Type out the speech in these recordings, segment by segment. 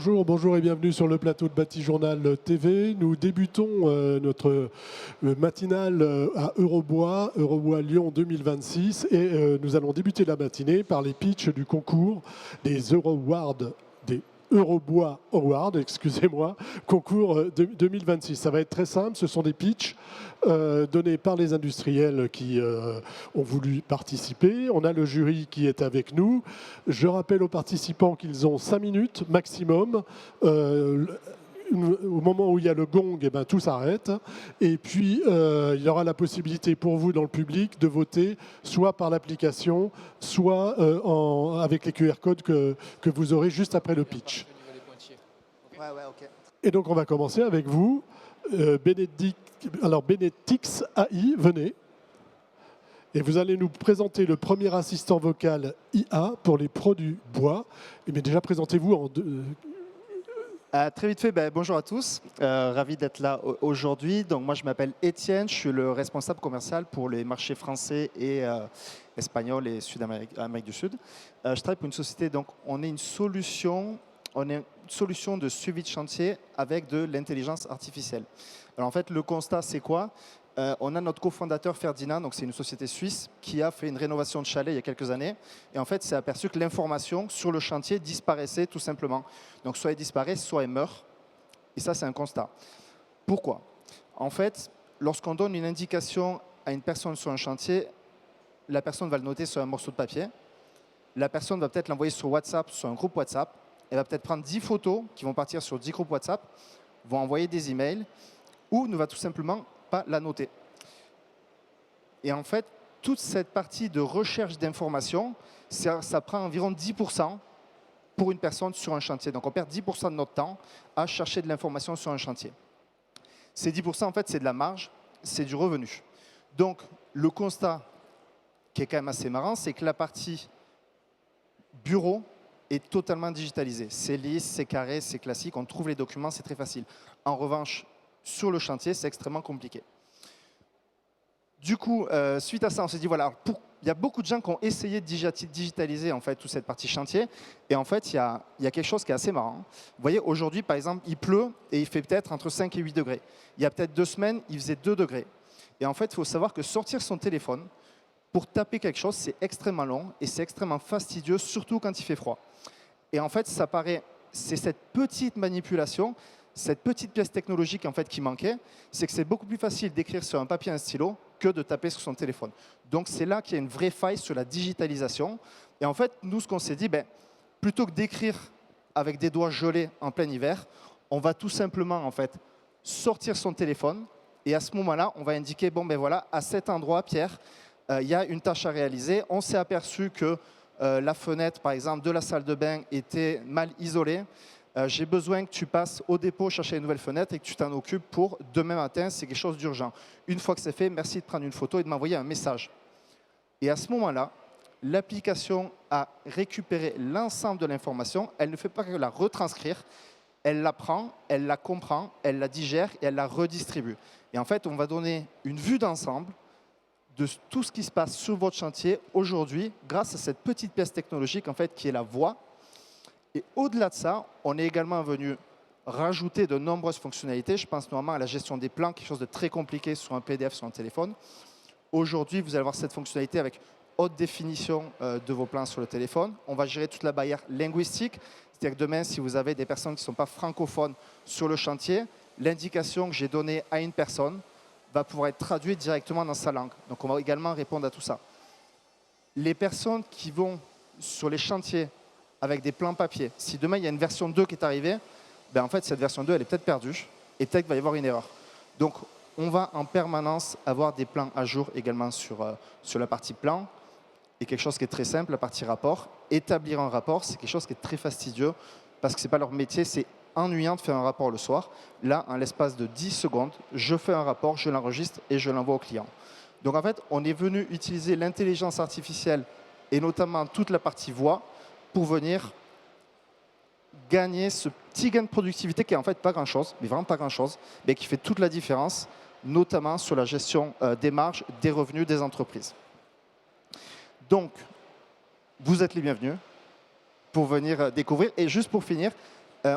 Bonjour, bonjour et bienvenue sur le plateau de Batijournal TV. Nous débutons notre matinale à Eurobois Lyon 2026 et nous allons débuter la matinée par les pitchs du concours des Eurobois Awards, excusez-moi, concours 2026. Ça va être très simple, ce sont des pitchs donnés par les industriels qui ont voulu participer. On a le jury qui est avec nous. Je rappelle aux participants qu'ils ont 5 minutes maximum. Au moment où il y a le gong, eh ben, tout s'arrête. Et puis, il y aura la possibilité pour vous, dans le public, de voter soit par l'application, soit avec les QR codes que vous aurez juste après le pitch. Et donc, on va commencer avec vous. Benedix AI, venez. Et vous allez nous présenter le premier assistant vocal IA pour les produits bois. Mais déjà, présentez-vous en deux... Très vite fait, bonjour à tous, ravi d'être là aujourd'hui. Donc moi je m'appelle Étienne, je suis le responsable commercial pour les marchés français et espagnols et Amérique du Sud. Je travaille pour une société, donc on est une solution de suivi de chantier avec de l'intelligence artificielle. Alors en fait le constat c'est quoi? On a notre cofondateur Ferdinand, donc c'est une société suisse qui a fait une rénovation de chalet il y a quelques années. Et en fait, s'est aperçu que l'information sur le chantier disparaissait tout simplement. Donc soit elle disparaît, soit elle meurt. Et ça, c'est un constat. Pourquoi? En fait, lorsqu'on donne une indication à une personne sur un chantier, la personne va le noter sur un morceau de papier. La personne va peut-être l'envoyer sur WhatsApp, sur un groupe WhatsApp. Elle va peut-être prendre 10 photos qui vont partir sur 10 groupes WhatsApp, vont envoyer des emails ou ne va tout simplement pas la noter. Et en fait, toute cette partie de recherche d'informations, ça prend environ 10% pour une personne sur un chantier. Donc on perd 10% de notre temps à chercher de l'information sur un chantier. Ces 10%, en fait, c'est de la marge, c'est du revenu. Donc le constat qui est quand même assez marrant, c'est que la partie bureau est totalement digitalisée. C'est lisse, c'est carré, c'est classique, on trouve les documents, c'est très facile. En revanche, sur le chantier, c'est extrêmement compliqué. Du coup, suite à ça, on s'est dit, voilà, il y a beaucoup de gens qui ont essayé de digitaliser en fait, toute cette partie chantier. Et en fait, il y a quelque chose qui est assez marrant. Vous voyez, aujourd'hui, par exemple, il pleut et il fait peut-être entre 5 et 8 degrés. Il y a peut-être 2 semaines, il faisait 2 degrés. Et en fait, il faut savoir que sortir son téléphone pour taper quelque chose, c'est extrêmement long et c'est extrêmement fastidieux, surtout quand il fait froid. Et en fait, c'est cette petite manipulation, cette petite pièce technologique en fait, qui manquait, c'est que c'est beaucoup plus facile d'écrire sur un papier et un stylo que de taper sur son téléphone. Donc c'est là qu'il y a une vraie faille sur la digitalisation. Et en fait, nous, ce qu'on s'est dit, plutôt que d'écrire avec des doigts gelés en plein hiver, on va tout simplement en fait, sortir son téléphone et à ce moment-là, on va indiquer, voilà, à cet endroit, Pierre, il y a une tâche à réaliser. On s'est aperçu que la fenêtre, par exemple, de la salle de bain était mal isolée. J'ai besoin que tu passes au dépôt chercher une nouvelle fenêtre et que tu t'en occupes pour demain matin, c'est quelque chose d'urgent. Une fois que c'est fait, merci de prendre une photo et de m'envoyer un message. Et à ce moment-là, l'application a récupéré l'ensemble de l'information. Elle ne fait pas que la retranscrire, elle la prend, elle la comprend, elle la digère et elle la redistribue. Et en fait, on va donner une vue d'ensemble de tout ce qui se passe sur votre chantier aujourd'hui grâce à cette petite pièce technologique en fait, qui est la voix. Et au-delà de ça, on est également venu rajouter de nombreuses fonctionnalités. Je pense notamment à la gestion des plans, quelque chose de très compliqué sur un PDF, sur un téléphone. Aujourd'hui, vous allez avoir cette fonctionnalité avec haute définition de vos plans sur le téléphone. On va gérer toute la barrière linguistique. C'est-à-dire que demain, si vous avez des personnes qui ne sont pas francophones sur le chantier, l'indication que j'ai donnée à une personne va pouvoir être traduite directement dans sa langue. Donc, on va également répondre à tout ça. Les personnes qui vont sur les chantiers avec des plans papier. Si demain, il y a une version 2 qui est arrivée, en fait, cette version 2, elle est peut-être perdue et peut-être qu'il va y avoir une erreur. Donc, on va en permanence avoir des plans à jour également sur la partie plan. Et quelque chose qui est très simple, la partie rapport. Établir un rapport, c'est quelque chose qui est très fastidieux parce que ce n'est pas leur métier, c'est ennuyant de faire un rapport le soir. Là, en l'espace de 10 secondes, je fais un rapport, je l'enregistre et je l'envoie au client. Donc, en fait, on est venu utiliser l'intelligence artificielle et notamment toute la partie voix pour venir gagner ce petit gain de productivité qui est en fait pas grand-chose, mais vraiment pas grand-chose, mais qui fait toute la différence, notamment sur la gestion des marges, des revenus des entreprises. Donc, vous êtes les bienvenus pour venir découvrir. Et juste pour finir,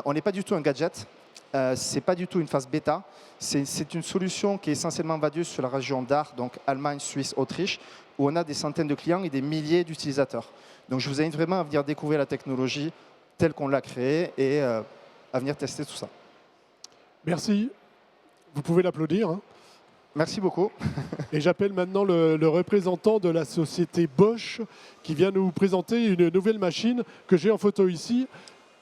On n'est pas du tout un gadget. Ce n'est pas du tout une phase bêta. C'est une solution qui est essentiellement basée sur la région d'Aar, donc Allemagne, Suisse, Autriche, où on a des centaines de clients et des milliers d'utilisateurs. Donc je vous invite vraiment à venir découvrir la technologie telle qu'on l'a créée et à venir tester tout ça. Merci. Vous pouvez l'applaudir. Hein. Merci beaucoup. Et j'appelle maintenant le représentant de la société Bosch qui vient nous présenter une nouvelle machine que j'ai en photo ici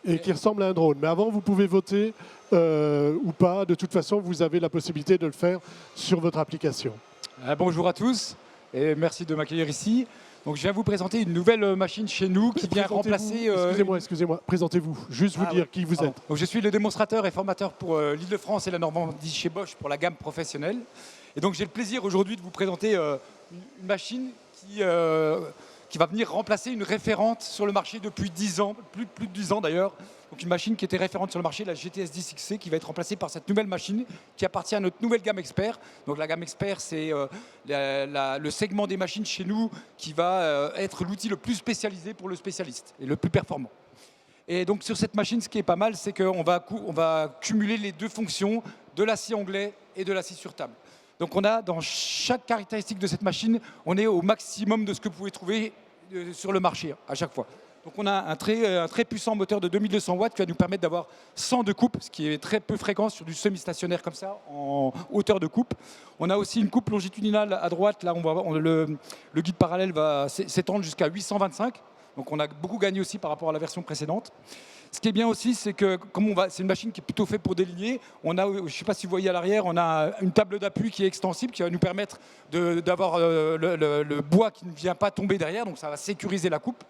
et qui ressemble à un drone. Mais avant, vous pouvez voter ou pas. De toute façon, vous avez la possibilité de le faire sur votre application. Bonjour à tous et merci de m'accueillir ici. Donc, je viens vous présenter une nouvelle machine chez nous qui vient remplacer... Excusez-moi, présentez-vous. Juste vous dire qui vous êtes. Donc, je suis le démonstrateur et formateur pour l'Île-de-France et la Normandie chez Bosch pour la gamme professionnelle. Et donc j'ai le plaisir aujourd'hui de vous présenter une machine qui va venir remplacer une référente sur le marché depuis 10 ans, plus de 10 ans d'ailleurs. Donc une machine qui était référente sur le marché, la GTS 10 XC, qui va être remplacée par cette nouvelle machine qui appartient à notre nouvelle gamme Expert. Donc la gamme Expert, c'est le segment des machines chez nous qui va être l'outil le plus spécialisé pour le spécialiste et le plus performant. Et donc sur cette machine, ce qui est pas mal, c'est qu'on va cumuler les deux fonctions de l'acier anglais et de l'acier sur table. Donc on a dans chaque caractéristique de cette machine, on est au maximum de ce que vous pouvez trouver sur le marché à chaque fois. Donc on a un très puissant moteur de 2200 watts qui va nous permettre d'avoir 100 de coupe, ce qui est très peu fréquent sur du semi-stationnaire comme ça, en hauteur de coupe. On a aussi une coupe longitudinale à droite, là le guide parallèle va s'étendre jusqu'à 825. Donc on a beaucoup gagné aussi par rapport à la version précédente. Ce qui est bien aussi, c'est que c'est une machine qui est plutôt faite pour déligner. On a, je ne sais pas si vous voyez à l'arrière, on a une table d'appui qui est extensible, qui va nous permettre d'avoir le bois qui ne vient pas tomber derrière, donc ça va sécuriser la coupe.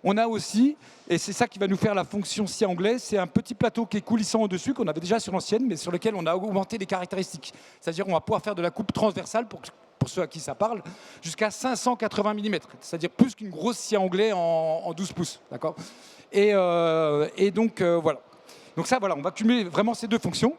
On a aussi, et c'est ça qui va nous faire la fonction scie anglais, c'est un petit plateau qui est coulissant au-dessus, qu'on avait déjà sur l'ancienne, mais sur lequel on a augmenté les caractéristiques. C'est-à-dire qu'on va pouvoir faire de la coupe transversale, pour ceux à qui ça parle, jusqu'à 580 mm, c'est-à-dire plus qu'une grosse scie anglais en 12 pouces. D'accord ? Et donc, voilà. Donc ça, voilà, on va cumuler vraiment ces deux fonctions.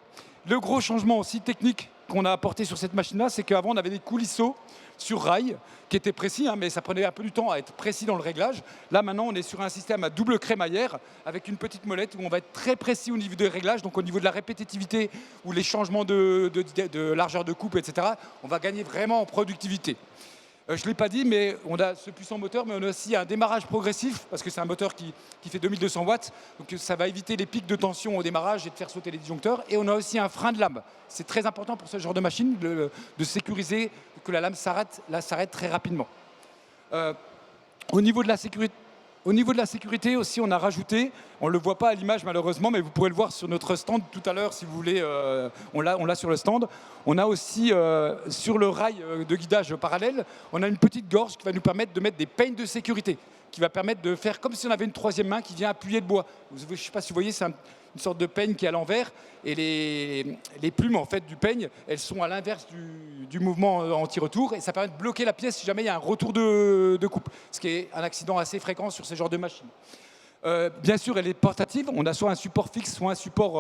Le gros changement aussi technique qu'on a apporté sur cette machine-là, c'est qu'avant, on avait des coulisseaux sur rail qui étaient précis, mais ça prenait un peu du temps à être précis dans le réglage. Là, maintenant, on est sur un système à double crémaillère avec une petite molette où on va être très précis au niveau des réglages, donc au niveau de la répétitivité ou les changements de largeur de coupe, etc. On va gagner vraiment en productivité. Je ne l'ai pas dit, mais on a ce puissant moteur, mais on a aussi un démarrage progressif, parce que c'est un moteur qui fait 2200 watts, donc ça va éviter les pics de tension au démarrage et de faire sauter les disjoncteurs. Et on a aussi un frein de lame. C'est très important pour ce genre de machine de sécuriser que la lame s'arrête très rapidement. Au niveau de la sécurité aussi, on a rajouté, on ne le voit pas à l'image malheureusement, mais vous pourrez le voir sur notre stand tout à l'heure si vous voulez, on l'a sur le stand. On a aussi sur le rail de guidage parallèle, on a une petite gorge qui va nous permettre de mettre des peignes de sécurité, qui va permettre de faire comme si on avait une troisième main qui vient appuyer le bois. Je ne sais pas si vous voyez, c'est une sorte de peigne qui est à l'envers et les plumes en fait, du peigne, elles sont à l'inverse du mouvement anti-retour et ça permet de bloquer la pièce si jamais il y a un retour de coupe, ce qui est un accident assez fréquent sur ce genre de machine. Bien sûr, elle est portative, on a soit un support fixe, soit un support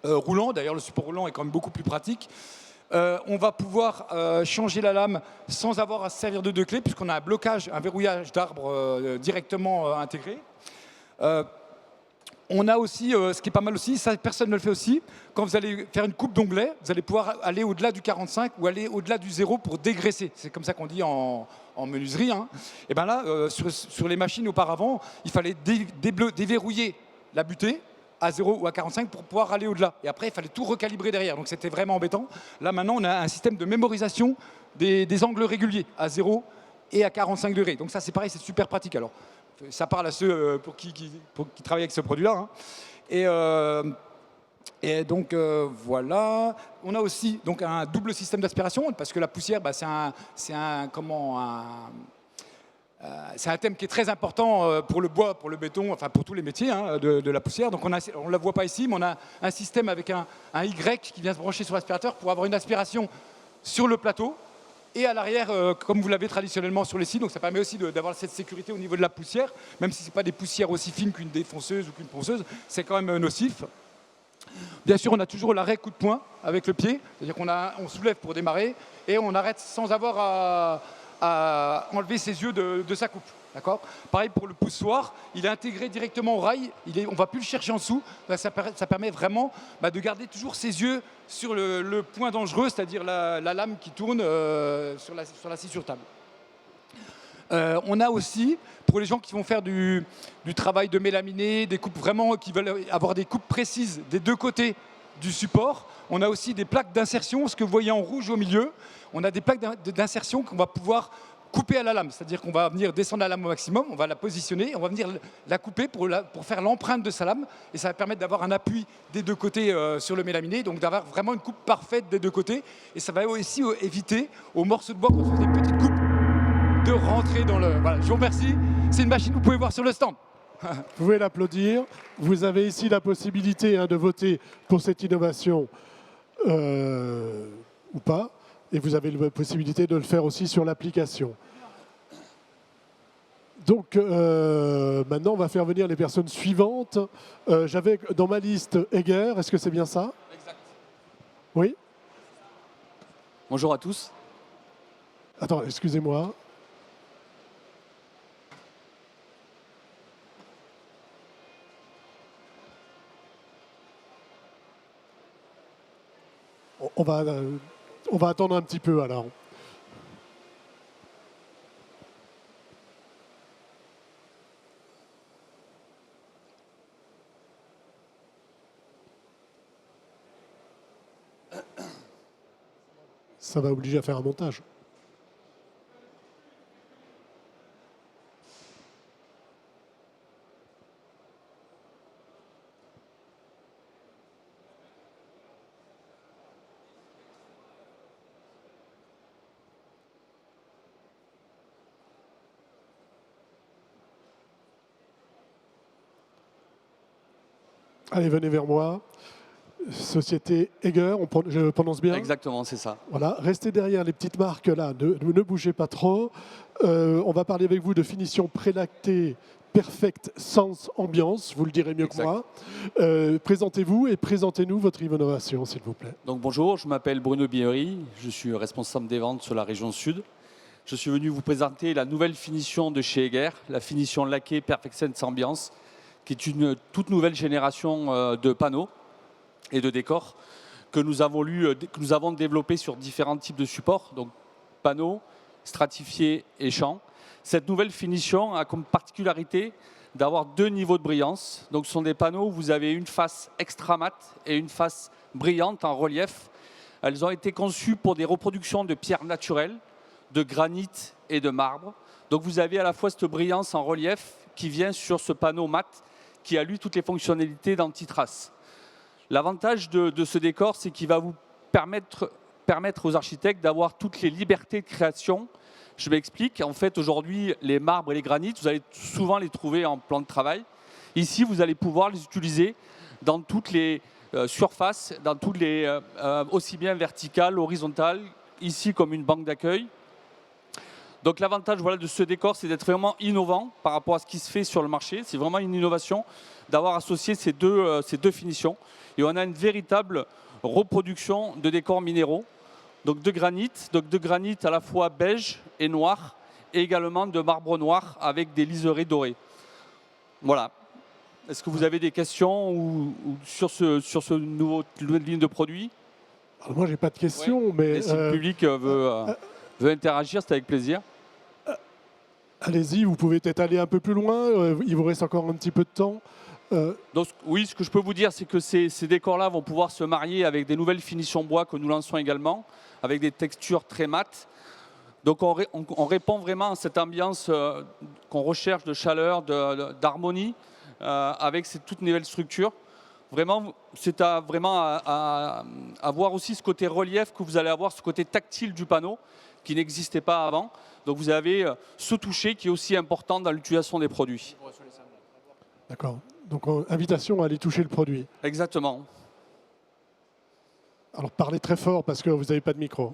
roulant. D'ailleurs, le support roulant est quand même beaucoup plus pratique. On va pouvoir changer la lame sans avoir à se servir de deux clés, puisqu'on a un blocage, un verrouillage d'arbre directement intégré. On a aussi, ce qui est pas mal aussi, ça personne ne le fait aussi, quand vous allez faire une coupe d'onglet, vous allez pouvoir aller au-delà du 45 ou aller au-delà du 0 pour dégraisser. C'est comme ça qu'on dit en menuiserie. Hein. Et bien là, sur les machines auparavant, il fallait déverrouiller la butée à 0 ou à 45 pour pouvoir aller au-delà. Et après, il fallait tout recalibrer derrière. Donc c'était vraiment embêtant. Là, maintenant, on a un système de mémorisation des angles réguliers à 0 et à 45 degrés. Donc ça, c'est pareil, c'est super pratique. Alors, ça parle à ceux pour qui travaillent avec ce produit-là. Hein. Et donc, voilà. On a aussi donc, un double système d'aspiration, parce que la poussière, c'est un thème qui est très important pour le bois, pour le béton, enfin pour tous les métiers hein, de la poussière. Donc on ne la voit pas ici, mais on a un système avec un Y qui vient se brancher sur l'aspirateur pour avoir une aspiration sur le plateau et à l'arrière, comme vous l'avez traditionnellement sur les sites. Donc ça permet aussi d'avoir cette sécurité au niveau de la poussière, même si ce n'est pas des poussières aussi fines qu'une défonceuse ou qu'une ponceuse, c'est quand même nocif. Bien sûr, on a toujours l'arrêt coup de poing avec le pied, c'est-à-dire qu'on soulève pour démarrer et on arrête sans avoir à enlever ses yeux de sa coupe. D'accord. Pareil pour le poussoir, il est intégré directement au rail, on ne va plus le chercher en dessous. Ça permet vraiment de garder toujours ses yeux sur le point dangereux, c'est-à-dire la lame qui tourne sur la scie sur table. On a aussi, pour les gens qui vont faire du travail de mélaminé, des coupes vraiment qui veulent avoir des coupes précises des deux côtés du support, on a aussi des plaques d'insertion, ce que vous voyez en rouge au milieu. On a des plaques d'insertion qu'on va pouvoir couper à la lame, c'est-à-dire qu'on va venir descendre la lame au maximum, on va la positionner, on va venir la couper pour faire l'empreinte de sa lame, et ça va permettre d'avoir un appui des deux côtés sur le mélaminé, donc d'avoir vraiment une coupe parfaite des deux côtés, et ça va aussi éviter aux morceaux de bois, quand on fait des petites coupes, de rentrer dans le... Voilà, je vous remercie, c'est une machine que vous pouvez voir sur le stand. Vous pouvez l'applaudir. Vous avez ici la possibilité de voter pour cette innovation ou pas. Et vous avez la possibilité de le faire aussi sur l'application. Donc maintenant, on va faire venir les personnes suivantes. J'avais dans ma liste Egger. Est-ce que c'est bien ça? Exact. Oui. Bonjour à tous. Attends, excusez-moi. On va attendre un petit peu alors. Ça va obliger à faire un montage. Allez, venez vers moi. Société Egger, je prononce bien? Exactement, c'est ça. Voilà, restez derrière les petites marques là, ne bougez pas trop. On va parler avec vous de finition prélactée Perfect Sense Ambiance, vous le direz mieux que moi. Présentez-vous et présentez-nous votre innovation, s'il vous plaît. Donc bonjour, je m'appelle Bruno Biery, je suis responsable des ventes sur la région Sud. Je suis venu vous présenter la nouvelle finition de chez Egger, la finition laquée Perfect Sense Ambiance, qui est une toute nouvelle génération de panneaux et de décors que nous avons développé sur différents types de supports, donc panneaux, stratifiés et champs. Cette nouvelle finition a comme particularité d'avoir deux niveaux de brillance. Donc ce sont des panneaux où vous avez une face extra mat et une face brillante en relief. Elles ont été conçues pour des reproductions de pierres naturelles, de granit et de marbre. Donc vous avez à la fois cette brillance en relief qui vient sur ce panneau mat qui a lui toutes les fonctionnalités d'anti-trace. L'avantage de ce décor, c'est qu'il va vous permettre aux architectes d'avoir toutes les libertés de création. Je m'explique. En fait, aujourd'hui, les marbres et les granites, vous allez souvent les trouver en plan de travail. Ici, vous allez pouvoir les utiliser dans toutes les surfaces, dans toutes les, aussi bien verticales, horizontales, ici comme une banque d'accueil. Donc l'avantage de ce décor, c'est d'être vraiment innovant par rapport à ce qui se fait sur le marché. C'est vraiment une innovation d'avoir associé ces deux finitions. Et on a une véritable reproduction de décors minéraux, donc de granit à la fois beige et noir, et également de marbre noir avec des liserés dorés. Voilà. Est-ce que vous avez des questions ou sur ce nouveau ligne de produit? Alors moi, j'ai pas de questions, mais si le public veut interagir, c'est avec plaisir. Allez-y, vous pouvez peut-être aller un peu plus loin. Il vous reste encore un petit peu de temps. Donc, oui, ce que je peux vous dire, c'est que ces décors-là vont pouvoir se marier avec des nouvelles finitions bois que nous lançons également, avec des textures très mates. Donc on répond vraiment à cette ambiance qu'on recherche de chaleur, d'harmonie, avec ces toutes nouvelles structures. Vraiment, c'est à voir aussi ce côté relief que vous allez avoir, ce côté tactile du panneau qui n'existait pas avant. Donc vous avez ce toucher qui est aussi important dans l'utilisation des produits. D'accord. Donc invitation à aller toucher le produit. Exactement. Alors parlez très fort parce que vous n'avez pas de micro.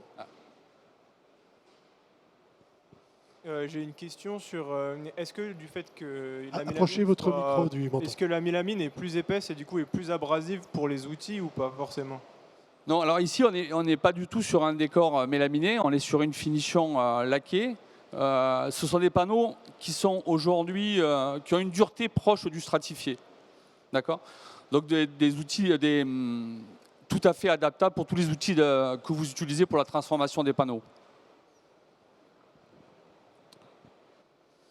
J'ai une question sur est-ce que du fait que la approchez votre micro du menton. Est-ce que la mélamine est plus épaisse et du coup est plus abrasive pour les outils ou pas forcément? Non, alors ici on n'est pas du tout sur un décor mélaminé, on est sur une finition laquée. Ce sont des panneaux qui sont aujourd'hui, qui ont une dureté proche du stratifié. D'accord? Donc des outils tout à fait adaptables pour tous les outils que vous utilisez pour la transformation des panneaux.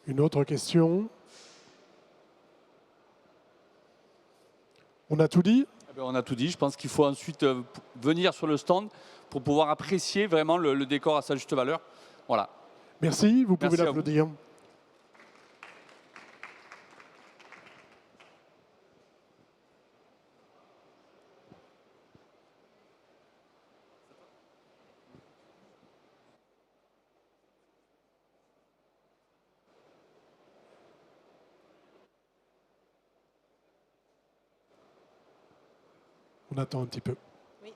Une autre question? On a tout dit? Eh bien, on a tout dit. Je pense qu'il faut ensuite venir sur le stand pour pouvoir apprécier vraiment le décor à sa juste valeur. Voilà. Merci, vous pouvez Merci à l'applaudir. On attend un petit peu. Oui.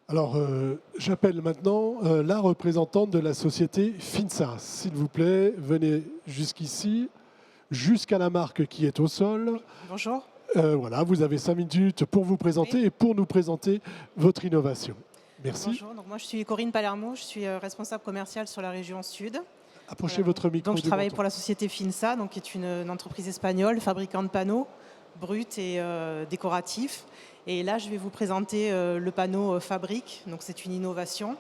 Alors, j'appelle maintenant la représentante de la société FINSA. S'il vous plaît, venez jusqu'ici, jusqu'à la marque qui est au sol. Bonjour. Voilà, vous avez 5 minutes pour vous présenter et pour nous présenter votre innovation. Merci. Bonjour. Donc, moi, je suis Corinne Palermo. Je suis responsable commerciale sur la région Sud. Approchez votre micro. Donc, je du travaille menton. pour la société FINSA, donc, qui est une entreprise espagnole, fabricant de panneaux bruts et décoratifs. Et là, je vais vous présenter le panneau Fabrique. Donc, c'est une innovation.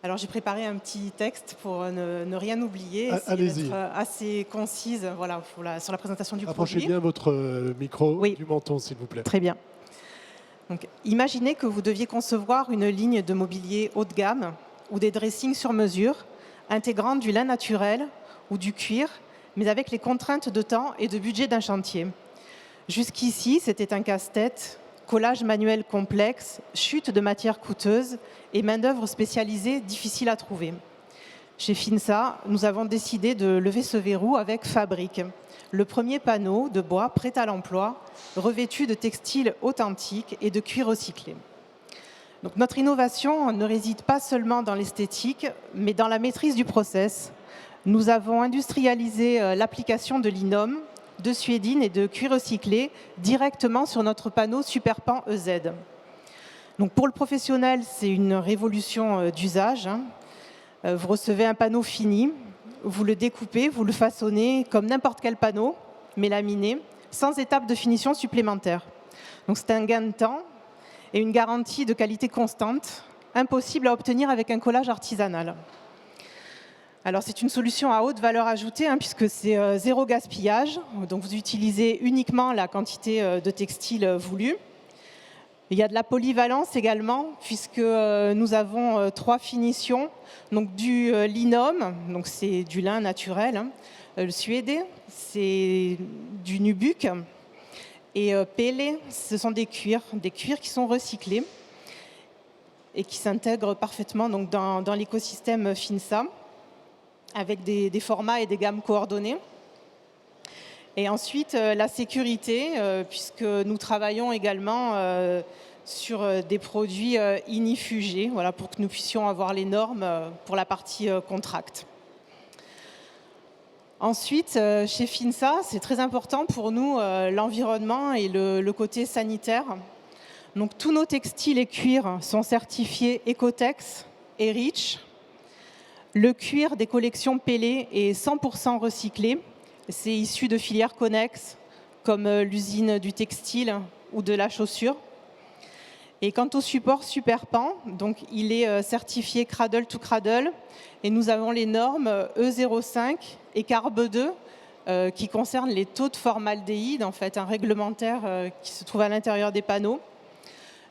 Alors, j'ai préparé un petit texte pour ne rien oublier. Allez-y. Être assez concise, voilà, sur la présentation du Approchez produit. bien votre micro Oui. du menton, s'il vous plaît. Très bien. Donc, imaginez que vous deviez concevoir une ligne de mobilier haut de gamme ou des dressings sur mesure, intégrant du lin naturel ou du cuir, mais avec les contraintes de temps et de budget d'un chantier. Jusqu'ici, c'était un casse-tête, collage manuel complexe, chute de matières coûteuses et main-d'œuvre spécialisée difficile à trouver. Chez FINSA, nous avons décidé de lever ce verrou avec Fabrique, le premier panneau de bois prêt à l'emploi, revêtu de textiles authentiques et de cuir recyclé. Donc, notre innovation ne réside pas seulement dans l'esthétique, mais dans la maîtrise du process. Nous avons industrialisé l'application de l'inom, de suédine et de cuir recyclé directement sur notre panneau Superpan EZ. Donc, pour le professionnel, c'est une révolution d'usage. Vous recevez un panneau fini, vous le découpez, vous le façonnez comme n'importe quel panneau, mais laminé, sans étape de finition supplémentaire. Donc, c'est un gain de temps et une garantie de qualité constante, impossible à obtenir avec un collage artisanal. Alors, c'est une solution à haute valeur ajoutée, puisque c'est zéro gaspillage. Donc, vous utilisez uniquement la quantité de textile voulue. Il y a de la polyvalence également, puisque nous avons 3 finitions. Donc, du linum, donc c'est du lin naturel. Le suédé, c'est du nubuck. Et pélé, ce sont des cuirs qui sont recyclés et qui s'intègrent parfaitement donc, dans l'écosystème FINSA, avec des formats et des gammes coordonnées. Et ensuite, la sécurité, puisque nous travaillons également sur des produits inifugés, voilà, pour que nous puissions avoir les normes pour la partie contract. Ensuite, chez FINSA, c'est très important pour nous l'environnement et le côté sanitaire. Donc, tous nos textiles et cuirs sont certifiés Ecotex et REACH. Le cuir des collections Pélé est 100% recyclé. C'est issu de filières connexes, comme l'usine du textile ou de la chaussure. Et quant au support Superpan, donc il est certifié Cradle to Cradle. Et nous avons les normes E05 et CARB 2 qui concernent les taux de formaldéhyde, en fait, un réglementaire qui se trouve à l'intérieur des panneaux.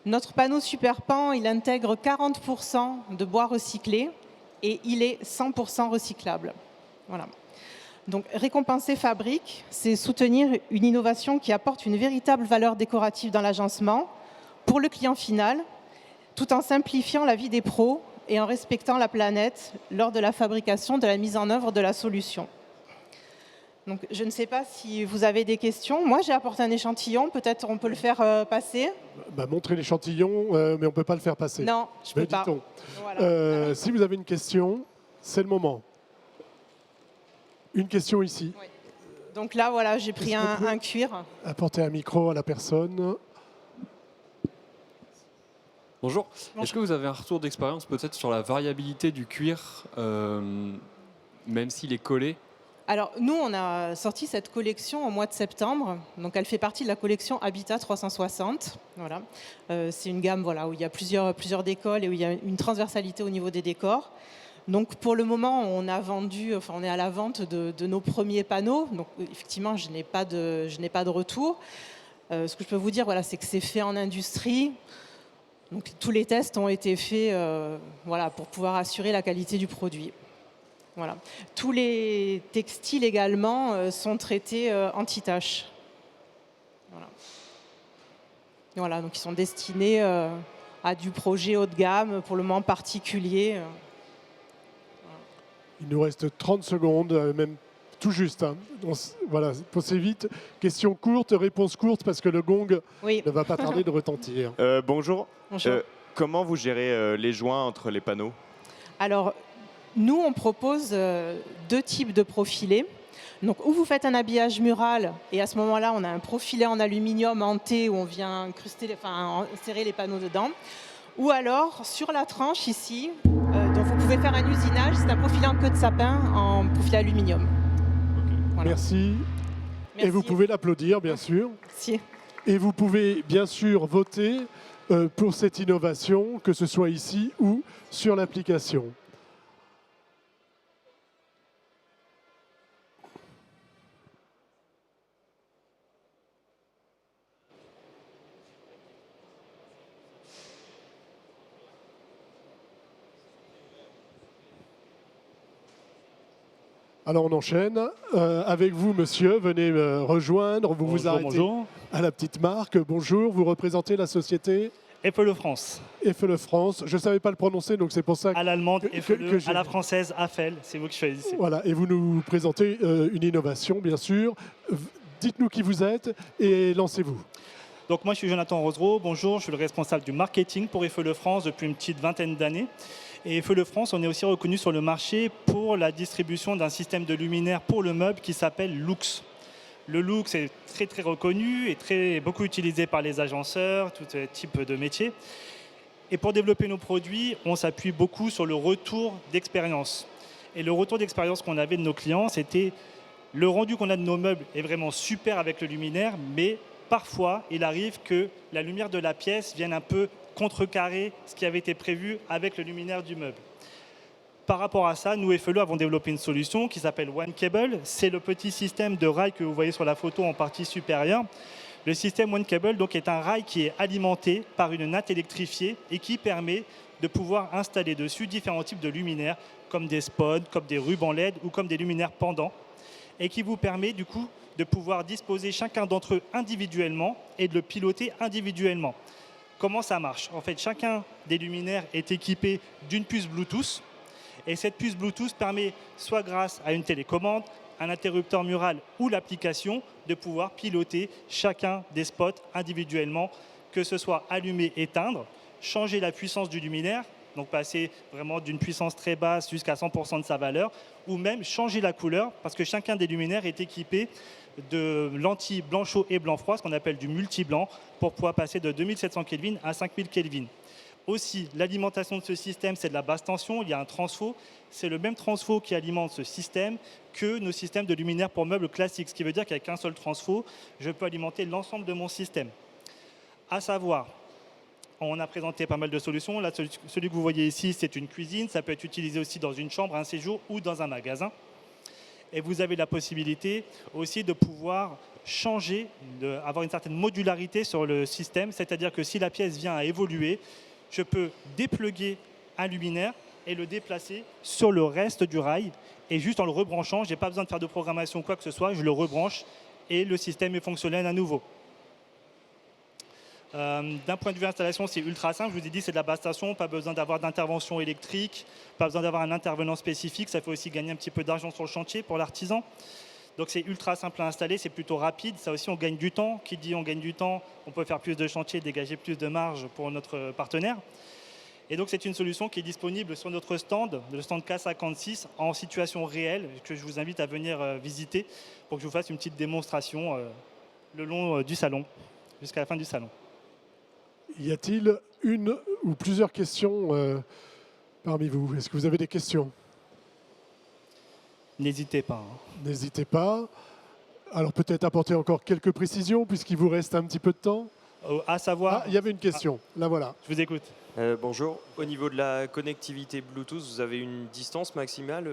Notre panneau Superpan, il intègre 40% de bois recyclé et il est 100% recyclable. Voilà. Donc, récompenser fabrique, c'est soutenir une innovation qui apporte une véritable valeur décorative dans l'agencement pour le client final, tout en simplifiant la vie des pros et en respectant la planète lors de la fabrication, de la mise en œuvre de la solution. Donc, je ne sais pas si vous avez des questions. Moi, j'ai apporté un échantillon. Peut-être on peut le faire passer. Montrer l'échantillon, mais on ne peut pas le faire passer. Non, je ne peux pas. Voilà. Si vous avez une question, c'est le moment. Une question ici. Oui. Donc là, voilà, j'ai pris un cuir. Apporter un micro à la personne. Bonjour. Est-ce que vous avez un retour d'expérience peut-être sur la variabilité du cuir, même s'il est collé? Alors, nous, on a sorti cette collection au mois de septembre. Donc, elle fait partie de la collection Habitat 360. Voilà. C'est une gamme voilà, où il y a plusieurs décols et où il y a une transversalité au niveau des décors. Donc, pour le moment, on est à la vente de nos premiers panneaux. Donc, effectivement, je n'ai pas de retour. Ce que je peux vous dire, voilà, c'est que c'est fait en industrie. Donc, tous les tests ont été faits pour pouvoir assurer la qualité du produit. Voilà. Tous les textiles également sont traités anti-taches. Voilà, donc ils sont destinés à du projet haut de gamme, pour le moment particulier. Il nous reste 30 secondes, même tout juste. Voilà, pensez vite. Question courte, réponse courte, parce que le gong ne va pas tarder de retentir. Bonjour. Bonjour. Comment vous gérez les joints entre les panneaux? Alors, nous, on propose 2 types de profilés. Donc, où vous faites un habillage mural, et à ce moment-là, on a un profilet en aluminium en T où on vient insérer les panneaux dedans. Ou alors, sur la tranche ici, donc vous pouvez faire un usinage, c'est un profilet en queue de sapin en profilet aluminium. Voilà. Merci. Et vous pouvez l'applaudir, bien sûr. Merci. Et vous pouvez, bien sûr, voter pour cette innovation, que ce soit ici ou sur l'application. Alors on enchaîne. Avec vous, monsieur, venez me rejoindre. Vous arrêtez à la petite marque. Bonjour, vous représentez la société Eiffel France. Eiffel France. Je ne savais pas le prononcer, donc c'est pour ça à l'allemande, Eiffel, à la française, Eiffel. C'est vous qui choisissez. Voilà, et vous nous présentez une innovation, bien sûr. Dites-nous qui vous êtes et lancez-vous. Donc moi, je suis Jonathan Rosereau. Bonjour, je suis le responsable du marketing pour Eiffel France depuis une petite vingtaine d'années. Et Eiffel France, on est aussi reconnu sur le marché pour la distribution d'un système de luminaires pour le meuble qui s'appelle Lux. Le Lux est très très reconnu et beaucoup utilisé par les agenceurs, tout type de métiers. Et pour développer nos produits, on s'appuie beaucoup sur le retour d'expérience. Et le retour d'expérience qu'on avait de nos clients, c'était le rendu qu'on a de nos meubles est vraiment super avec le luminaire, mais parfois, il arrive que la lumière de la pièce vienne un peu contrecarrer ce qui avait été prévu avec le luminaire du meuble. Par rapport à ça, nous, Eiffel, avons développé une solution qui s'appelle One Cable. C'est le petit système de rail que vous voyez sur la photo en partie supérieure. Le système One Cable donc, est un rail qui est alimenté par une natte électrifiée et qui permet de pouvoir installer dessus différents types de luminaires, comme des spots, comme des rubans LED ou comme des luminaires pendants, et qui vous permet du coup de pouvoir disposer chacun d'entre eux individuellement et de le piloter individuellement. Comment ça marche? En fait, chacun des luminaires est équipé d'une puce Bluetooth. Et cette puce Bluetooth permet, soit grâce à une télécommande, un interrupteur mural ou l'application, de pouvoir piloter chacun des spots individuellement, que ce soit allumer, éteindre, changer la puissance du luminaire, donc passer vraiment d'une puissance très basse jusqu'à 100% de sa valeur, ou même changer la couleur, parce que chacun des luminaires est équipé de lentilles blanc chaud et blanc froid, ce qu'on appelle du multi-blanc, pour pouvoir passer de 2700 Kelvin à 5000 Kelvin. Aussi, l'alimentation de ce système, c'est de la basse tension, il y a un transfo. C'est le même transfo qui alimente ce système que nos systèmes de luminaires pour meubles classiques, ce qui veut dire qu'avec un seul transfo, je peux alimenter l'ensemble de mon système. À savoir, on a présenté pas mal de solutions. Là, celui que vous voyez ici, c'est une cuisine. Ça peut être utilisé aussi dans une chambre, un séjour ou dans un magasin. Et vous avez la possibilité aussi de pouvoir changer, d'avoir une certaine modularité sur le système. C'est-à-dire que si la pièce vient à évoluer, je peux dépluguer un luminaire et le déplacer sur le reste du rail. Et juste en le rebranchant, je n'ai pas besoin de faire de programmation ou quoi que ce soit, je le rebranche et le système est fonctionnel à nouveau. D'un point de vue installation, c'est ultra simple. Je vous ai dit, c'est de la basse station, pas besoin d'avoir d'intervention électrique, pas besoin d'avoir un intervenant spécifique. Ça fait aussi gagner un petit peu d'argent sur le chantier pour l'artisan. Donc c'est ultra simple à installer, c'est plutôt rapide. Ça aussi, on gagne du temps. Qui dit on gagne du temps, on peut faire plus de chantiers, dégager plus de marge pour notre partenaire. Et donc c'est une solution qui est disponible sur notre stand, le stand K56, en situation réelle, que je vous invite à venir visiter pour que je vous fasse une petite démonstration le long du salon, jusqu'à la fin du salon. Y a-t-il une ou plusieurs questions parmi vous? Est-ce que vous avez des questions? N'hésitez pas. N'hésitez pas. Alors peut-être apporter encore quelques précisions puisqu'il vous reste un petit peu de temps. À savoir... Ah, il y avait une question. Là voilà. Je vous écoute. Bonjour. Au niveau de la connectivité Bluetooth, vous avez une distance maximale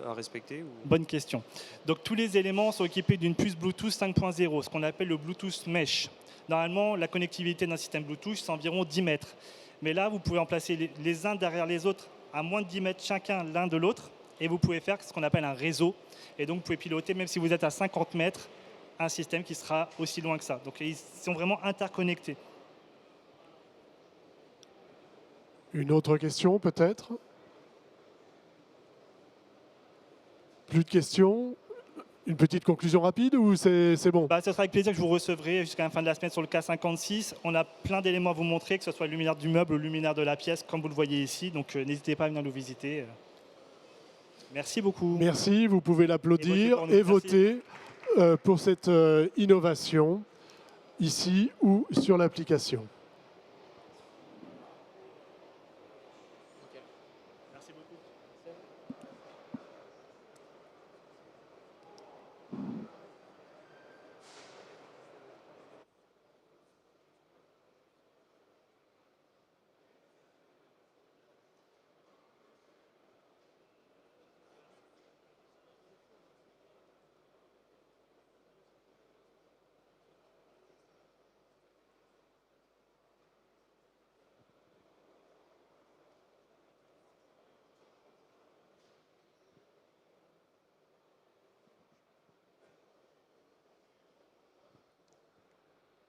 à respecter ou... Bonne question. Donc tous les éléments sont équipés d'une puce Bluetooth 5.0, ce qu'on appelle le Bluetooth Mesh. Normalement, la connectivité d'un système Bluetooth, c'est environ 10 mètres. Mais là, vous pouvez en placer les uns derrière les autres à moins de 10 mètres chacun l'un de l'autre. Et vous pouvez faire ce qu'on appelle un réseau. Et donc, vous pouvez piloter, même si vous êtes à 50 mètres, un système qui sera aussi loin que ça. Donc, ils sont vraiment interconnectés. Une autre question peut-être? Plus de questions? Une petite conclusion rapide ou c'est bon? Ce sera avec plaisir que je vous recevrai jusqu'à la fin de la semaine sur le K56. On a plein d'éléments à vous montrer, que ce soit le luminaire du meuble ou le luminaire de la pièce, comme vous le voyez ici. Donc n'hésitez pas à venir nous visiter. Merci beaucoup. Merci, vous pouvez l'applaudir et voter pour cette innovation ici ou sur l'application.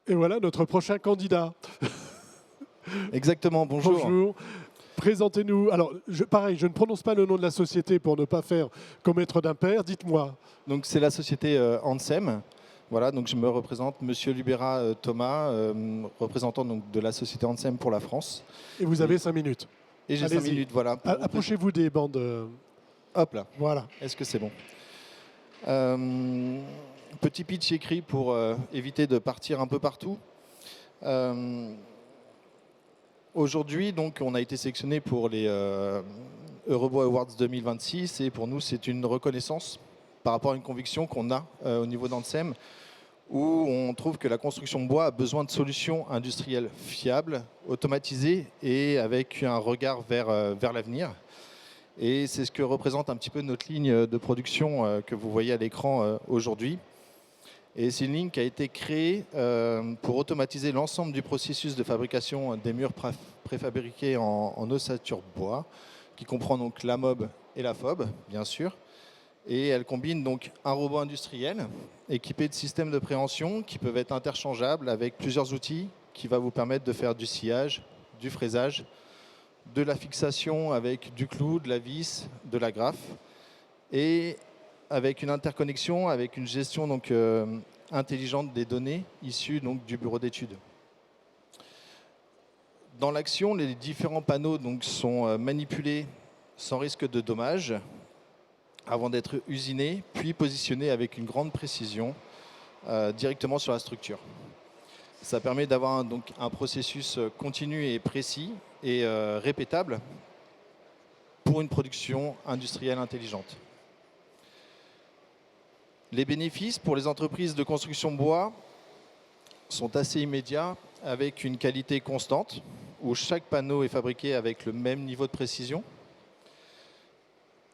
Et voilà notre prochain candidat. Exactement, bonjour. Bonjour. Présentez-nous. Alors, pareil, je ne prononce pas le nom de la société pour ne pas faire comme être d'un père. Dites-moi. Donc, c'est la société Ansem. Voilà, donc je me représente, Monsieur Lubera Thomas, représentant donc, de la société Ansem pour la France. Et vous avez 5 minutes. Et j'ai 5 minutes, voilà. Approchez-vous des bandes. Hop là. Voilà. Est-ce que c'est bon? Petit pitch écrit pour éviter de partir un peu partout. Aujourd'hui, donc, on a été sélectionné pour les Eurobo Awards 2026 et pour nous, c'est une reconnaissance par rapport à une conviction qu'on a au niveau d'Ansem où on trouve que la construction de bois a besoin de solutions industrielles fiables, automatisées et avec un regard vers l'avenir. Et c'est ce que représente un petit peu notre ligne de production que vous voyez à l'écran aujourd'hui. Et c'est une ligne qui a été créée pour automatiser l'ensemble du processus de fabrication des murs préfabriqués en ossature bois, qui comprend donc la MOB et la FOB, bien sûr. Et elle combine donc un robot industriel équipé de systèmes de préhension qui peuvent être interchangeables avec plusieurs outils qui va vous permettre de faire du sciage, du fraisage, de la fixation avec du clou, de la vis, de la graffe, et avec une interconnexion, avec une gestion donc, intelligente des données issues donc, du bureau d'études. Dans l'action, les différents panneaux donc, sont manipulés sans risque de dommages avant d'être usinés, puis positionnés avec une grande précision directement sur la structure. Ça permet d'avoir donc un processus continu et précis et répétable pour une production industrielle intelligente. Les bénéfices pour les entreprises de construction bois sont assez immédiats avec une qualité constante où chaque panneau est fabriqué avec le même niveau de précision,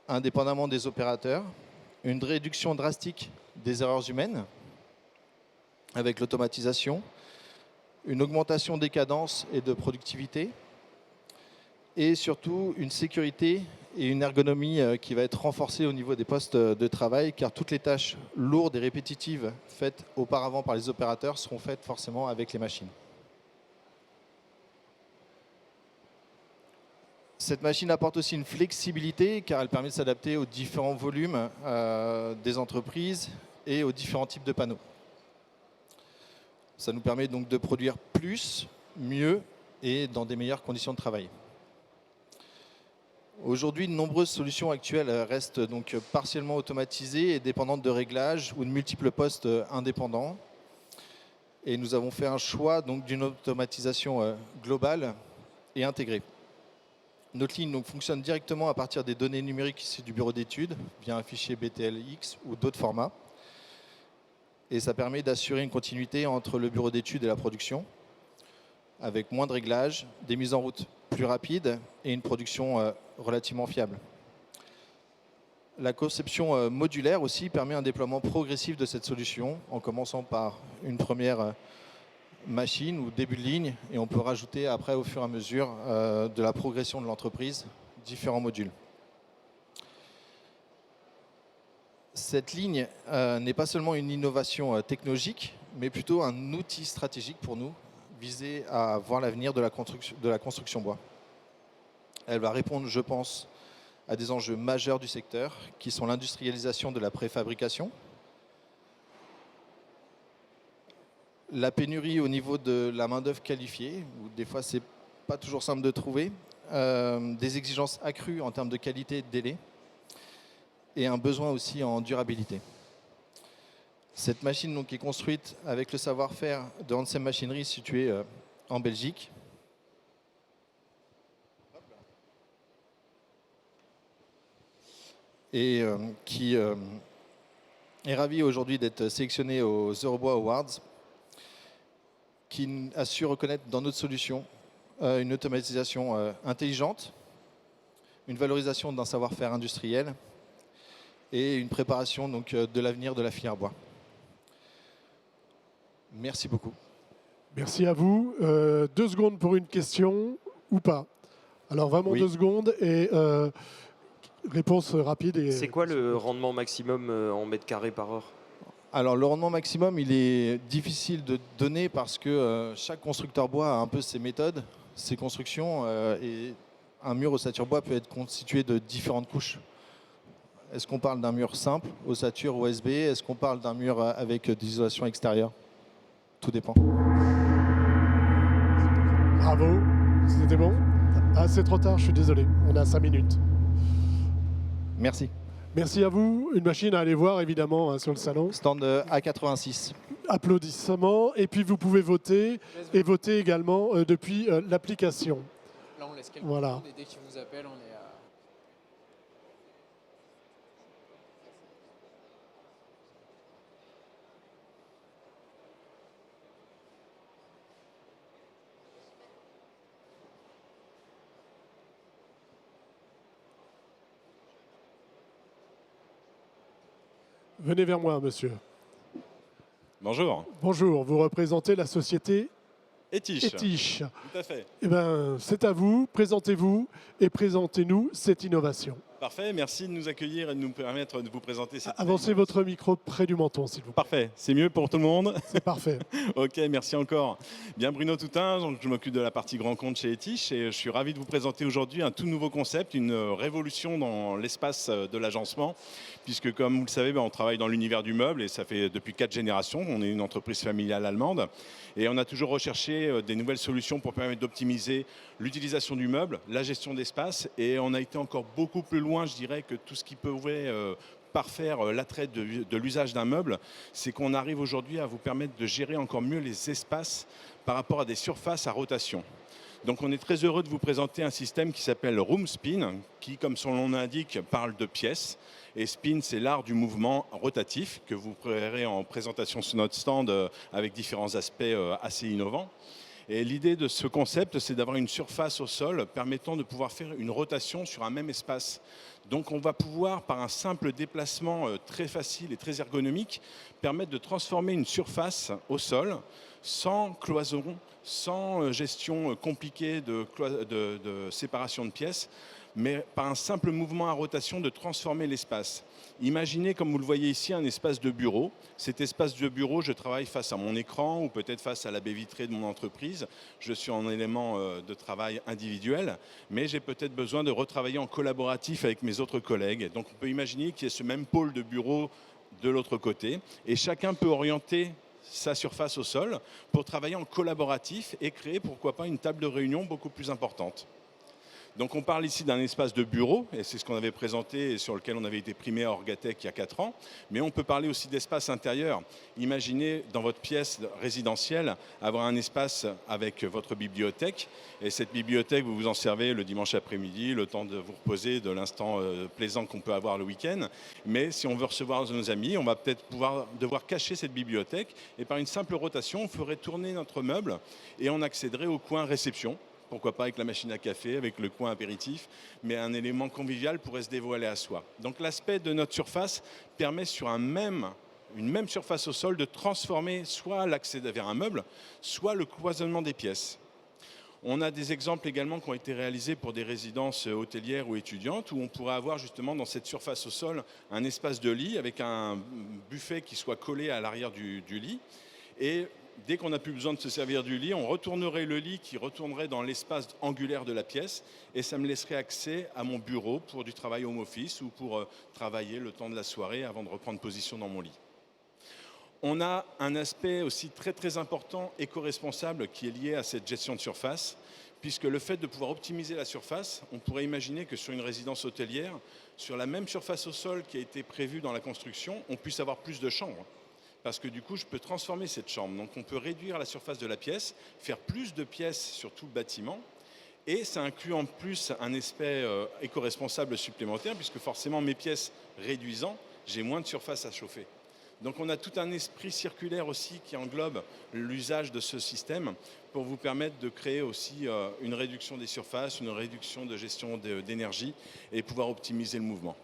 indépendamment des opérateurs, une réduction drastique des erreurs humaines avec l'automatisation, une augmentation des cadences et de productivité, et surtout une sécurité et une ergonomie qui va être renforcée au niveau des postes de travail, car toutes les tâches lourdes et répétitives faites auparavant par les opérateurs seront faites forcément avec les machines. Cette machine apporte aussi une flexibilité car elle permet de s'adapter aux différents volumes des entreprises et aux différents types de panneaux. Ça nous permet donc de produire plus, mieux et dans des meilleures conditions de travail. Aujourd'hui, de nombreuses solutions actuelles restent donc partiellement automatisées et dépendantes de réglages ou de multiples postes indépendants. Et nous avons fait un choix donc d'une automatisation globale et intégrée. Notre ligne donc, fonctionne directement à partir des données numériques issues du bureau d'études via un fichier BTLX ou d'autres formats. Et ça permet d'assurer une continuité entre le bureau d'études et la production, avec moins de réglages, des mises en route plus rapides et une production relativement fiable. La conception modulaire aussi permet un déploiement progressif de cette solution, en commençant par une première machine ou début de ligne, et on peut rajouter après au fur et à mesure de la progression de l'entreprise différents modules. Cette ligne n'est pas seulement une innovation technologique, mais plutôt un outil stratégique pour nous, visé à voir l'avenir de la construction bois. Elle va répondre, je pense, à des enjeux majeurs du secteur, qui sont l'industrialisation de la préfabrication, la pénurie au niveau de la main-d'œuvre qualifiée, où des fois c'est pas toujours simple de trouver, des exigences accrues en termes de qualité et de délai, et un besoin aussi en durabilité. Cette machine donc, est construite avec le savoir-faire de Hansem Machinerie située en Belgique. Et qui est ravi aujourd'hui d'être sélectionné aux Eurobois Awards, qui a su reconnaître dans notre solution une automatisation intelligente, une valorisation d'un savoir-faire industriel et une préparation donc, de l'avenir de la filière bois. Merci beaucoup. Merci à vous. 2 secondes pour une question ou pas? Alors vraiment 2 secondes et réponse rapide. C'est quoi le rendement maximum en mètres carrés par heure? Alors le rendement maximum, il est difficile de donner parce que chaque constructeur bois a un peu ses méthodes, ses constructions, et un mur ossature bois peut être constitué de différentes couches. Est-ce qu'on parle d'un mur simple, ossature OSB? Est-ce qu'on parle d'un mur avec de l'isolation extérieure? Tout dépend. Bravo, c'était bon? Ah, c'est trop tard, je suis désolé, on a 5 minutes. Merci. Merci à vous. Une machine à aller voir, évidemment, hein, sur le salon. Stand A86. Applaudissements. Et puis, vous pouvez voter. Et voter également depuis l'application. Là, on laisse quelques voilà. secondes et dès qu'il vous appelle, on est à... Venez vers moi, monsieur. Bonjour. Bonjour, vous représentez la société Etiche. Etiche. Tout à fait. Eh bien, c'est à vous, présentez-vous et présentez-nous cette innovation. Parfait, merci de nous accueillir et de nous permettre de vous présenter cette... Avancez votre micro près du menton, s'il vous plaît. Parfait, c'est mieux pour tout le monde? C'est parfait. Ok, merci encore. Bien, Bruno Toutain, donc je m'occupe de la partie grand compte chez Etiche et je suis ravi de vous présenter aujourd'hui un tout nouveau concept, une révolution dans l'espace de l'agencement, puisque comme vous le savez, on travaille dans l'univers du meuble et ça fait depuis 4 générations, on est une entreprise familiale allemande et on a toujours recherché des nouvelles solutions pour permettre d'optimiser l'utilisation du meuble, la gestion d'espace et on a été encore beaucoup plus loin, je dirais, que tout ce qui pouvait parfaire l'attrait de l'usage d'un meuble, c'est qu'on arrive aujourd'hui à vous permettre de gérer encore mieux les espaces par rapport à des surfaces à rotation. Donc on est très heureux de vous présenter un système qui s'appelle Room Spin, qui, comme son nom l'indique, parle de pièces. Et Spin, c'est l'art du mouvement rotatif que vous verrez en présentation sur notre stand avec différents aspects assez innovants. Et l'idée de ce concept, c'est d'avoir une surface au sol permettant de pouvoir faire une rotation sur un même espace. Donc on va pouvoir, par un simple déplacement très facile et très ergonomique, permettre de transformer une surface au sol sans cloison, sans gestion compliquée de séparation de pièces, mais par un simple mouvement à rotation de transformer l'espace. Imaginez, comme vous le voyez ici, un espace de bureau. Cet espace de bureau, je travaille face à mon écran ou peut-être face à la baie vitrée de mon entreprise. Je suis en élément de travail individuel, mais j'ai peut-être besoin de retravailler en collaboratif avec mes autres collègues. Donc on peut imaginer qu'il y ait ce même pôle de bureau de l'autre côté et chacun peut orienter sa surface au sol pour travailler en collaboratif et créer, pourquoi pas, une table de réunion beaucoup plus importante. Donc on parle ici d'un espace de bureau, et c'est ce qu'on avait présenté et sur lequel on avait été primé à Orgatec il y a 4 ans, mais on peut parler aussi d'espace intérieur. Imaginez dans votre pièce résidentielle avoir un espace avec votre bibliothèque, et cette bibliothèque, vous vous en servez le dimanche après-midi, le temps de vous reposer de l'instant plaisant qu'on peut avoir le week-end. Mais si on veut recevoir nos amis, on va peut-être devoir cacher cette bibliothèque, et par une simple rotation, on ferait tourner notre meuble et on accéderait au coin réception. Pourquoi pas avec la machine à café, avec le coin apéritif, mais un élément convivial pourrait se dévoiler à soi. Donc l'aspect de notre surface permet sur une même surface au sol de transformer soit l'accès vers un meuble, soit le cloisonnement des pièces. On a des exemples également qui ont été réalisés pour des résidences hôtelières ou étudiantes où on pourrait avoir justement dans cette surface au sol un espace de lit avec un buffet qui soit collé à l'arrière du lit. Et dès qu'on n'a plus besoin de se servir du lit, on retournerait le lit qui retournerait dans l'espace angulaire de la pièce et ça me laisserait accès à mon bureau pour du travail home office ou pour travailler le temps de la soirée avant de reprendre position dans mon lit. On a un aspect aussi très très important éco-responsable qui est lié à cette gestion de surface, puisque le fait de pouvoir optimiser la surface, on pourrait imaginer que sur une résidence hôtelière, sur la même surface au sol qui a été prévue dans la construction, on puisse avoir plus de chambres. Parce que du coup, je peux transformer cette chambre. Donc on peut réduire la surface de la pièce, faire plus de pièces sur tout le bâtiment. Et ça inclut en plus un aspect éco-responsable supplémentaire, puisque forcément mes pièces réduisant, j'ai moins de surface à chauffer. Donc on a tout un esprit circulaire aussi qui englobe l'usage de ce système pour vous permettre de créer aussi une réduction des surfaces, une réduction de gestion d'énergie et pouvoir optimiser le mouvement.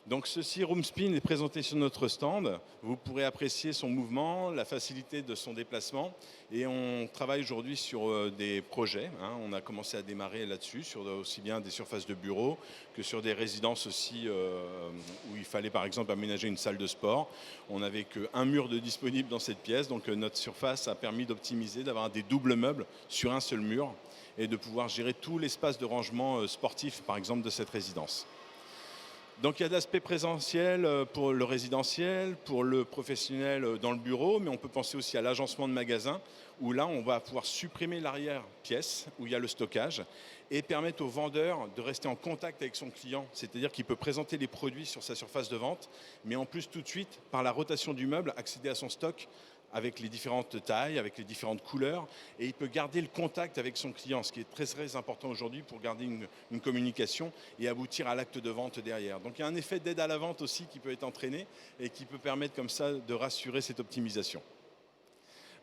Donc ceci, Roomspin, est présenté sur notre stand. Vous pourrez apprécier son mouvement, la facilité de son déplacement. Et on travaille aujourd'hui sur des projets. On a commencé à démarrer là-dessus, sur aussi bien des surfaces de bureaux que sur des résidences aussi où il fallait par exemple aménager une salle de sport. On n'avait qu'un mur de disponible dans cette pièce. Donc notre surface a permis d'optimiser, d'avoir des doubles meubles sur un seul mur et de pouvoir gérer tout l'espace de rangement sportif par exemple de cette résidence. Donc il y a d'aspect présentiel pour le résidentiel, pour le professionnel dans le bureau, mais on peut penser aussi à l'agencement de magasins, où là on va pouvoir supprimer l'arrière-pièce, où il y a le stockage, et permettre au vendeur de rester en contact avec son client, c'est-à-dire qu'il peut présenter les produits sur sa surface de vente, mais en plus tout de suite, par la rotation du meuble, accéder à son stock, avec les différentes tailles, avec les différentes couleurs, et il peut garder le contact avec son client, ce qui est très très important aujourd'hui pour garder une communication et aboutir à l'acte de vente derrière. Donc il y a un effet d'aide à la vente aussi qui peut être entraîné et qui peut permettre comme ça de rassurer cette optimisation.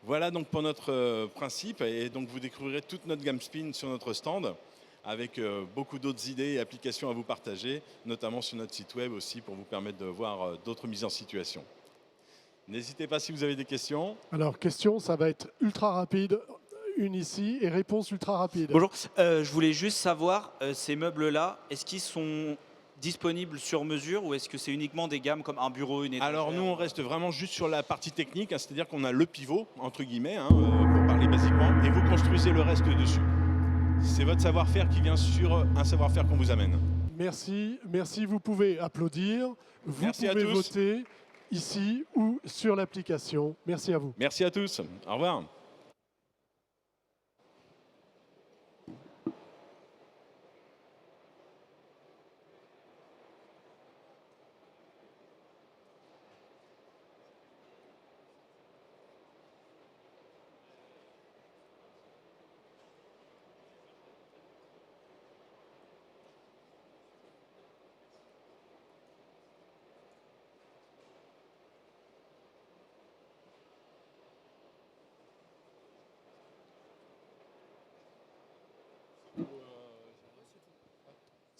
Voilà donc pour notre principe, et donc vous découvrirez toute notre gamme Spin sur notre stand, avec beaucoup d'autres idées et applications à vous partager, notamment sur notre site web aussi pour vous permettre de voir d'autres mises en situation. N'hésitez pas si vous avez des questions. Alors, question, ça va être ultra rapide. Une ici et réponse ultra rapide. Bonjour, je voulais juste savoir, ces meubles-là, est-ce qu'ils sont disponibles sur mesure ou est-ce que c'est uniquement des gammes comme un bureau, une étagère? Alors nous, on reste vraiment juste sur la partie technique, c'est-à-dire qu'on a le pivot, entre guillemets, pour parler basiquement, et vous construisez le reste dessus. C'est votre savoir-faire qui vient sur un savoir-faire qu'on vous amène. Merci, merci. Vous pouvez applaudir, vous pouvez voter ici ou sur l'application. Merci à vous. Merci à tous. Au revoir.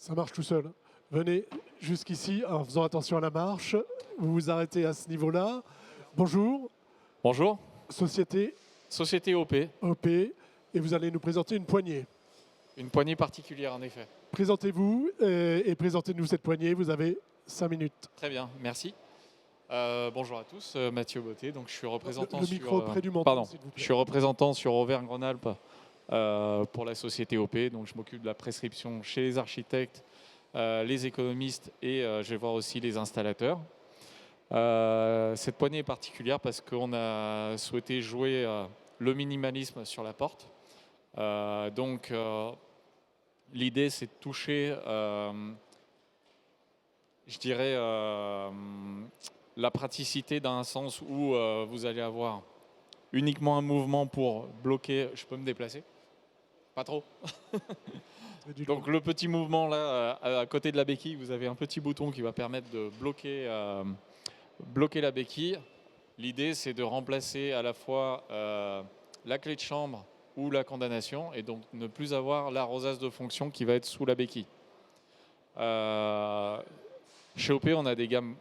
Ça marche tout seul. Venez jusqu'ici en faisant attention à la marche. Vous vous arrêtez à ce niveau-là. Bonjour. Bonjour. Société OP. OP. Et vous allez nous présenter une poignée. Une poignée particulière, en effet. Présentez-vous et présentez-nous cette poignée. Vous avez 5 minutes. Très bien, merci. Bonjour à tous, Mathieu Botté. Donc, je suis représentant Le micro près du menton, s'il vous plaît. Je suis représentant sur Auvergne-Rhône-Alpes pour la société OP. Donc, je m'occupe de la prescription chez les architectes, les économistes et je vais voir aussi les installateurs. Cette poignée est particulière parce qu'on a souhaité jouer le minimalisme sur la porte. L'idée, c'est de toucher, je dirais, la praticité dans un sens où vous allez avoir uniquement un mouvement pour bloquer. Je peux me déplacer? Pas trop. Donc le petit mouvement là, à côté de la béquille, vous avez un petit bouton qui va permettre de bloquer la béquille. L'idée, c'est de remplacer à la fois la clé de chambre ou la condamnation et donc ne plus avoir la rosace de fonction qui va être sous la béquille. Chez OP, on a des gammes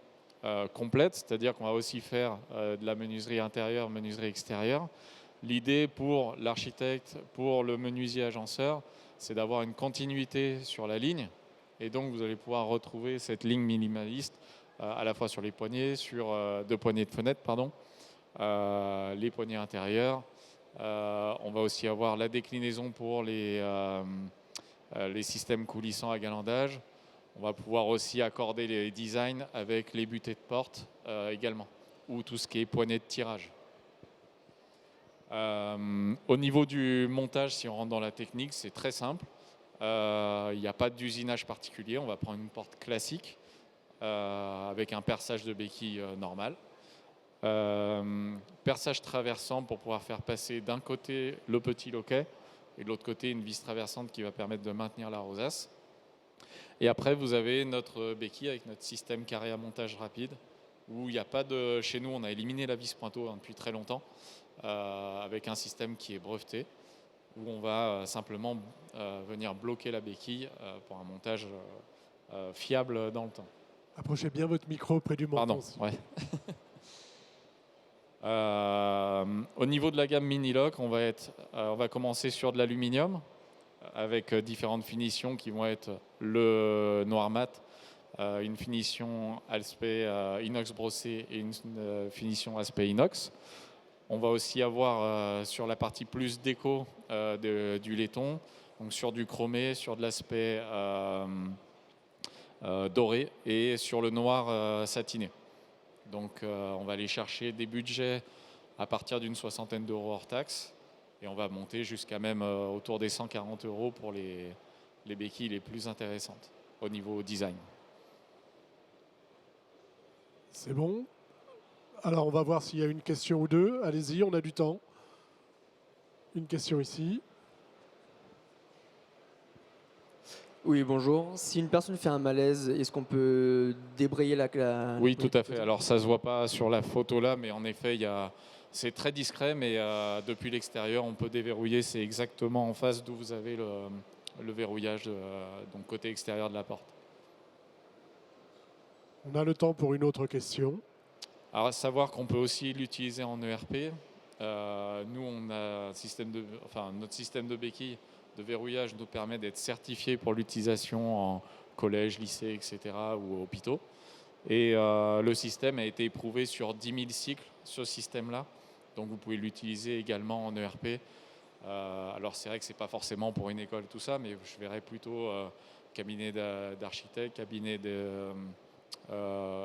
complètes, c'est-à-dire qu'on va aussi faire de la menuiserie intérieure, menuiserie extérieure. L'idée pour l'architecte, pour le menuisier agenceur, c'est d'avoir une continuité sur la ligne et donc vous allez pouvoir retrouver cette ligne minimaliste à la fois sur les poignées, sur deux poignées de fenêtre, pardon, les poignées intérieures. On va aussi avoir la déclinaison pour les systèmes coulissants à galandage. On va pouvoir aussi accorder les designs avec les butées de porte également, ou tout ce qui est poignée de tirage. Au niveau du montage, si on rentre dans la technique, c'est très simple. Il n'y a pas d'usinage particulier. On va prendre une porte classique avec un perçage de béquille normal. Perçage traversant pour pouvoir faire passer d'un côté le petit loquet et de l'autre côté une vis traversante qui va permettre de maintenir la rosace. Et après, vous avez notre béquille avec notre système carré à montage rapide où il n'y a pas de... Chez nous, on a éliminé la vis pointeau depuis très longtemps avec un système qui est breveté où on va simplement venir bloquer la béquille pour un montage fiable dans le temps. Approchez bien votre micro près du menton. Pardon, ouais. Au niveau de la gamme Minilock, on va commencer sur de l'aluminium avec différentes finitions qui vont être le noir mat, une finition aspect inox brossé et une finition aspect inox. On va aussi avoir sur la partie plus déco du laiton, donc sur du chromé, sur de l'aspect doré et sur le noir satiné. Donc on va aller chercher des budgets à partir d'une soixantaine d'euros hors taxe et on va monter jusqu'à même autour des 140 euros pour les béquilles les plus intéressantes au niveau design. C'est bon. Alors on va voir s'il y a une question ou deux. Allez-y, on a du temps. Une question ici. Oui, bonjour. Si une personne fait un malaise, est-ce qu'on peut débrayer la... Oui, tout à fait. Alors ça ne se voit pas sur la photo là, mais en effet, c'est très discret, mais depuis l'extérieur, on peut déverrouiller. C'est exactement en face d'où vous avez le verrouillage, donc côté extérieur de la porte. On a le temps pour une autre question. Alors à savoir qu'on peut aussi l'utiliser en ERP. Nous, on a notre système de béquilles de verrouillage nous permet d'être certifié pour l'utilisation en collège, lycée, etc. ou hôpitaux. Et le système a été éprouvé sur 10 000 cycles, ce système-là. Donc vous pouvez l'utiliser également en ERP. Alors c'est vrai que ce n'est pas forcément pour une école tout ça, mais je verrais plutôt cabinet d'architecte, cabinet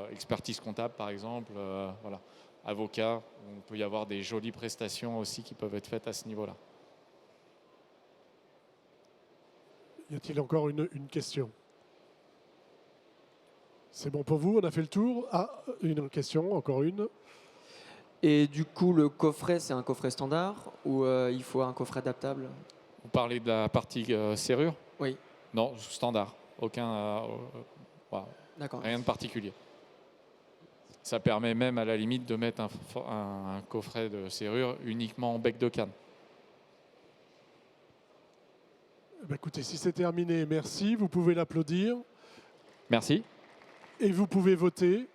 d'expertise comptable par exemple, voilà. Avocat. On peut y avoir des jolies prestations aussi qui peuvent être faites à ce niveau-là. Y a-t-il encore une question? C'est bon pour vous? On a fait le tour. Ah, une question, encore une. Et du coup, le coffret, c'est un coffret standard ou il faut un coffret adaptable? Vous parlez de la partie serrure? Oui. Non, standard. Aucun, voilà. D'accord. Rien de particulier. Ça permet même à la limite de mettre un coffret de serrure uniquement en bec de canne. Écoutez, si c'est terminé, merci. Vous pouvez l'applaudir. Merci. Et vous pouvez voter.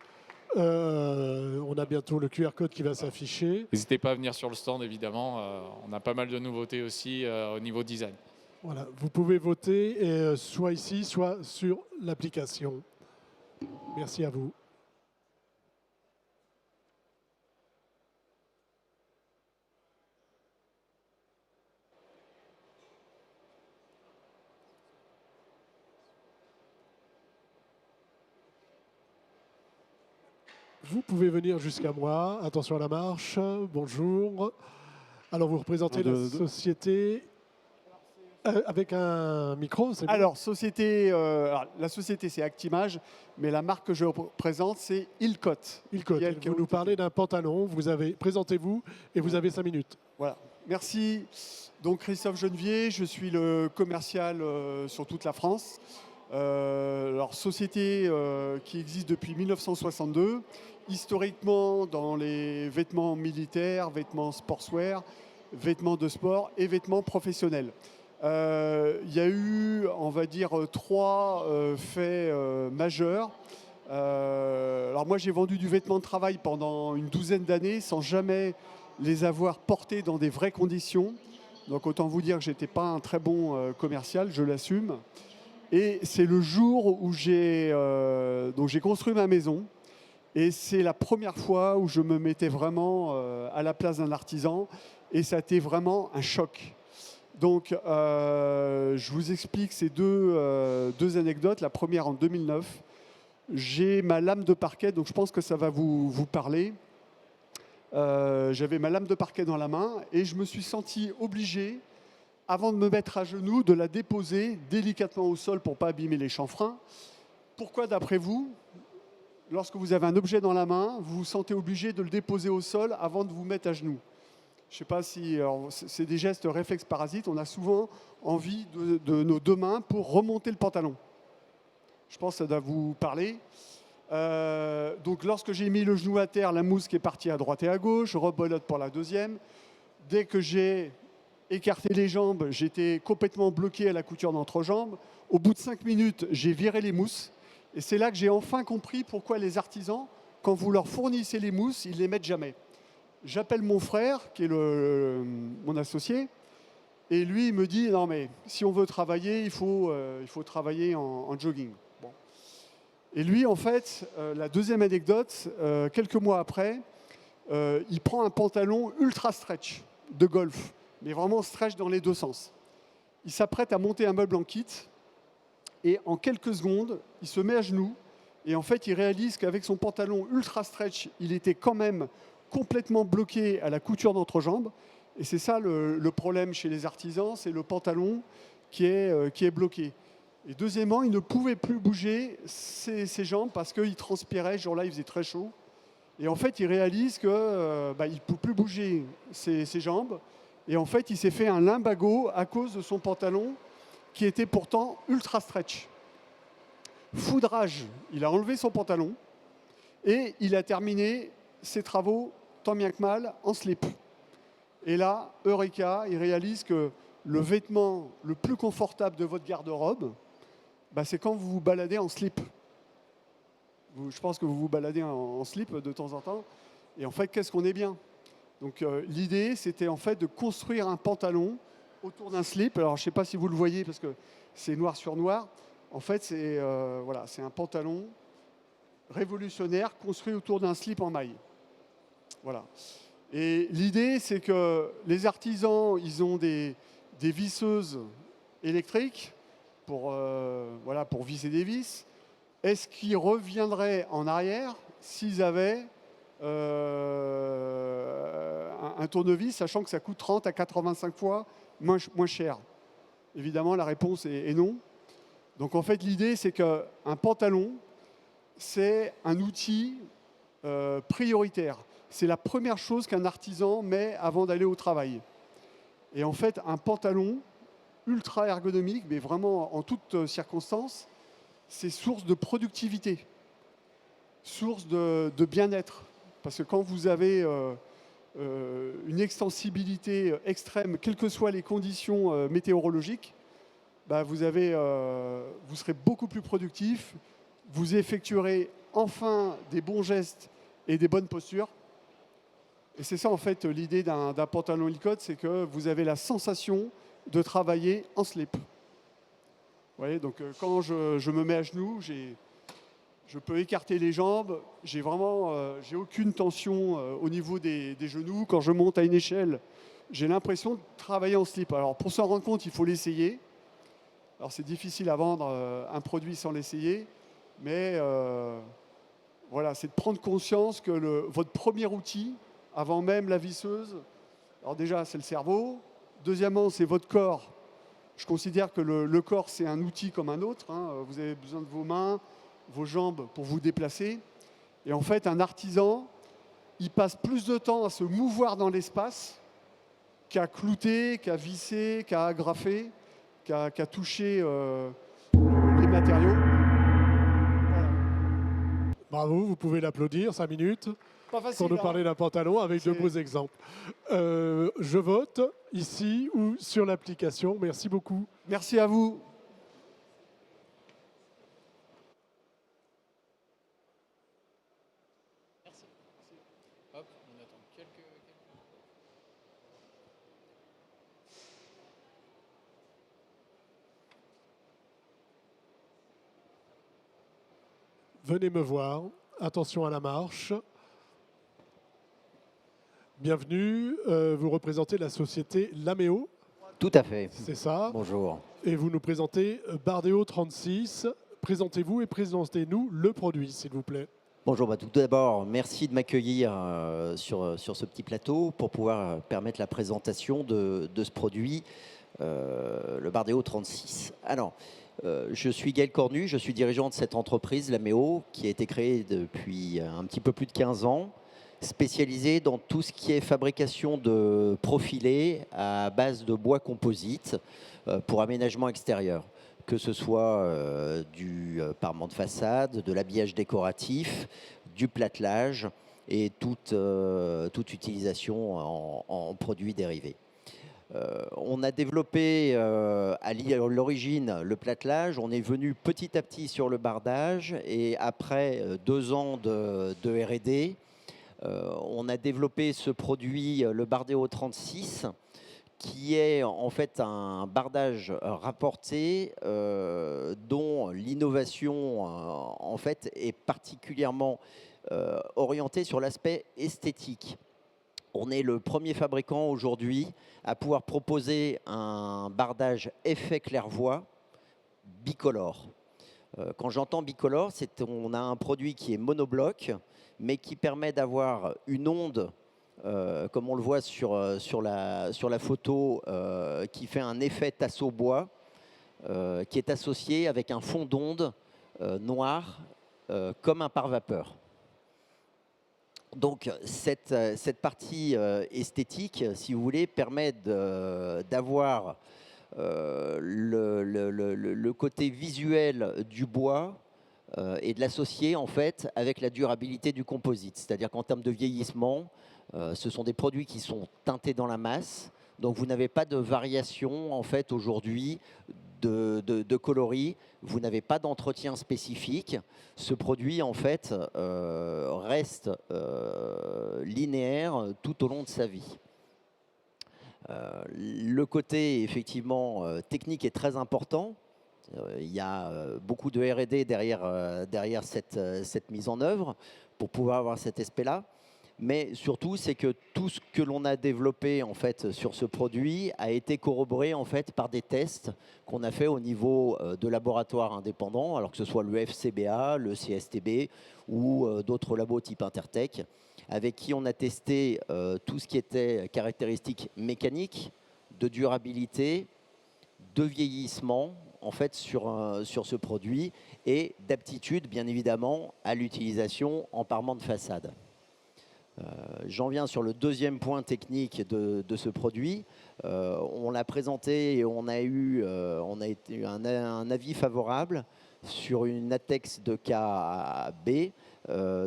On a bientôt le QR code qui va s'afficher. N'hésitez pas à venir sur le stand, évidemment. On a pas mal de nouveautés aussi au niveau design. Voilà, vous pouvez voter soit ici, soit sur l'application. Merci à vous. Vous pouvez venir jusqu'à moi. Attention à la marche. Bonjour. Alors, vous représentez la société avec un micro, c'est bon. Alors, la société, c'est Actimage, mais la marque que je représente, c'est Ilcot. Ilcot, vous nous parlez d'un pantalon. Présentez-vous et vous avez 5 minutes. Voilà, merci. Donc, Christophe Genevier, je suis le commercial sur toute la France. Alors, société qui existe depuis 1962, historiquement dans les vêtements militaires, vêtements sportswear, vêtements de sport et vêtements professionnels. Il y a eu, on va dire, 3 faits majeurs. Alors moi, j'ai vendu du vêtement de travail pendant une douzaine d'années sans jamais les avoir portés dans des vraies conditions. Donc autant vous dire que je n'étais pas un très bon commercial, je l'assume. Et c'est le jour où j'ai construit ma maison. Et c'est la première fois où je me mettais vraiment à la place d'un artisan. Et ça a été vraiment un choc. Donc, je vous explique ces deux anecdotes. La première en 2009. J'ai ma lame de parquet, donc je pense que ça va vous parler. J'avais ma lame de parquet dans la main et je me suis senti obligé, avant de me mettre à genoux, de la déposer délicatement au sol pour ne pas abîmer les chanfreins. Pourquoi, d'après vous, lorsque vous avez un objet dans la main, vous vous sentez obligé de le déposer au sol avant de vous mettre à genoux? Je ne sais pas si c'est des gestes réflexes parasites. On a souvent envie de nos 2 mains pour remonter le pantalon. Je pense que ça doit vous parler. Donc lorsque j'ai mis le genou à terre, la mousse qui est partie à droite et à gauche, rebelote pour la deuxième. Dès que j'ai écarté les jambes, j'étais complètement bloqué à la couture d'entrejambe. Au bout de 5 minutes, j'ai viré les mousses. Et c'est là que j'ai enfin compris pourquoi les artisans, quand vous leur fournissez les mousses, ils ne les mettent jamais. J'appelle mon frère, qui est mon associé, et lui, il me dit « Non, mais si on veut travailler, il faut travailler en jogging. » Bon. Et lui, en fait, la deuxième anecdote, quelques mois après, il prend un pantalon ultra stretch de golf, mais vraiment stretch dans les 2 sens. Il s'apprête à monter un meuble en kit, et en quelques secondes, il se met à genoux, et en fait, il réalise qu'avec son pantalon ultra stretch, il était quand même complètement bloqué à la couture d'entrejambe. Et c'est ça le problème chez les artisans, c'est le pantalon qui est bloqué. Et deuxièmement, il ne pouvait plus bouger ses jambes parce qu'il transpirait. Ce jour-là, il faisait très chaud. Et en fait, il réalise qu'il ne peut plus bouger ses jambes. Et en fait, il s'est fait un lumbago à cause de son pantalon qui était pourtant ultra stretch. Foudrage, il a enlevé son pantalon et il a terminé ses travaux, tant bien que mal, en slip. Et là, Eureka, il réalise que le vêtement le plus confortable de votre garde-robe, c'est quand vous vous baladez en slip. Je pense que vous vous baladez en slip de temps en temps. Et en fait, qu'est-ce qu'on est bien? Donc l'idée, c'était en fait de construire un pantalon autour d'un slip. Alors, je ne sais pas si vous le voyez parce que c'est noir sur noir. En fait, c'est un pantalon révolutionnaire construit autour d'un slip en maille. Voilà. Et l'idée, c'est que les artisans, ils ont des visseuses électriques pour visser des vis. Est-ce qu'ils reviendraient en arrière s'ils avaient un tournevis, sachant que ça coûte 30 à 85 fois moins cher? Évidemment, la réponse est non. Donc en fait, l'idée, c'est qu'un pantalon, c'est un outil prioritaire. C'est la première chose qu'un artisan met avant d'aller au travail. Et en fait, un pantalon ultra ergonomique, mais vraiment en toutes circonstances, c'est source de productivité, source de bien-être. Parce que quand vous avez une extensibilité extrême, quelles que soient les conditions météorologiques, bah, vous serez beaucoup plus productif, vous effectuerez enfin des bons gestes et des bonnes postures. Et c'est ça en fait l'idée d'un pantalon Hilcoat, c'est que vous avez la sensation de travailler en slip. Vous voyez, donc quand je me mets à genoux, je peux écarter les jambes, j'ai aucune tension au niveau des genoux. Quand je monte à une échelle, j'ai l'impression de travailler en slip. Alors pour s'en rendre compte, il faut l'essayer. Alors c'est difficile à vendre un produit sans l'essayer, mais voilà, c'est de prendre conscience que votre premier outil, avant même la visseuse, alors déjà c'est le cerveau, deuxièmement c'est votre corps. Je considère que le corps c'est un outil comme un autre, hein. Vous avez besoin de vos mains, vos jambes pour vous déplacer. Et en fait un artisan, il passe plus de temps à se mouvoir dans l'espace qu'à clouter, qu'à visser, qu'à agrafer, qu'à toucher les matériaux. Bravo, vous pouvez l'applaudir, 5 minutes. Pas facile, pour nous hein. parler d'un pantalon avec de beaux exemples. Je vote ici ou sur l'application. Merci beaucoup. Merci à vous. Hop, on attend quelques... Venez me voir. Attention à la marche. Bienvenue. Vous représentez la société Lameo. Tout à fait. C'est ça. Bonjour. Et vous nous présentez Bardeo 36. Présentez-vous et présentez-nous le produit, s'il vous plaît. Bonjour, tout d'abord, merci de m'accueillir sur ce petit plateau pour pouvoir permettre la présentation de ce produit, le Bardeo 36. Alors, je suis Gaël Cornu, je suis dirigeant de cette entreprise, Lameo, qui a été créée depuis un petit peu plus de 15 ans, spécialisée dans tout ce qui est fabrication de profilés à base de bois composite pour aménagement extérieur, que ce soit du parement de façade, de l'habillage décoratif, du platelage et toute utilisation en produits dérivés. On a développé à l'origine le platelage, on est venu petit à petit sur le bardage et après 2 ans de R&D, on a développé ce produit, le Bardeo 36, qui est en fait un bardage rapporté dont l'innovation en fait est particulièrement orientée sur l'aspect esthétique. On est le premier fabricant aujourd'hui à pouvoir proposer un bardage effet claire-voie bicolore. Quand j'entends bicolore, on a un produit qui est monobloc, mais qui permet d'avoir une onde, comme on le voit sur la photo, qui fait un effet tasse-au-bois, qui est associé avec un fond d'onde noir, comme un pare-vapeur. Donc cette partie esthétique, si vous voulez, permet d'avoir le côté visuel du bois et de l'associer en fait avec la durabilité du composite. C'est-à-dire qu'en termes de vieillissement, ce sont des produits qui sont teintés dans la masse. Donc vous n'avez pas de variation en fait aujourd'hui de coloris. Vous n'avez pas d'entretien spécifique. Ce produit en fait reste linéaire tout au long de sa vie. Le côté effectivement technique est très important. Il y a beaucoup de R&D derrière cette mise en œuvre pour pouvoir avoir cet aspect-là. Mais surtout, c'est que tout ce que l'on a développé en fait sur ce produit a été corroboré en fait par des tests qu'on a fait au niveau de laboratoires indépendants, alors que ce soit le FCBA, le CSTB ou d'autres labos type Intertech, avec qui on a testé tout ce qui était caractéristiques mécaniques, de durabilité, de vieillissement en fait sur ce produit et d'aptitude bien évidemment à l'utilisation en parement de façade. J'en viens sur le deuxième point technique de ce produit. On l'a présenté et on a eu un avis favorable sur une ATEX de KB.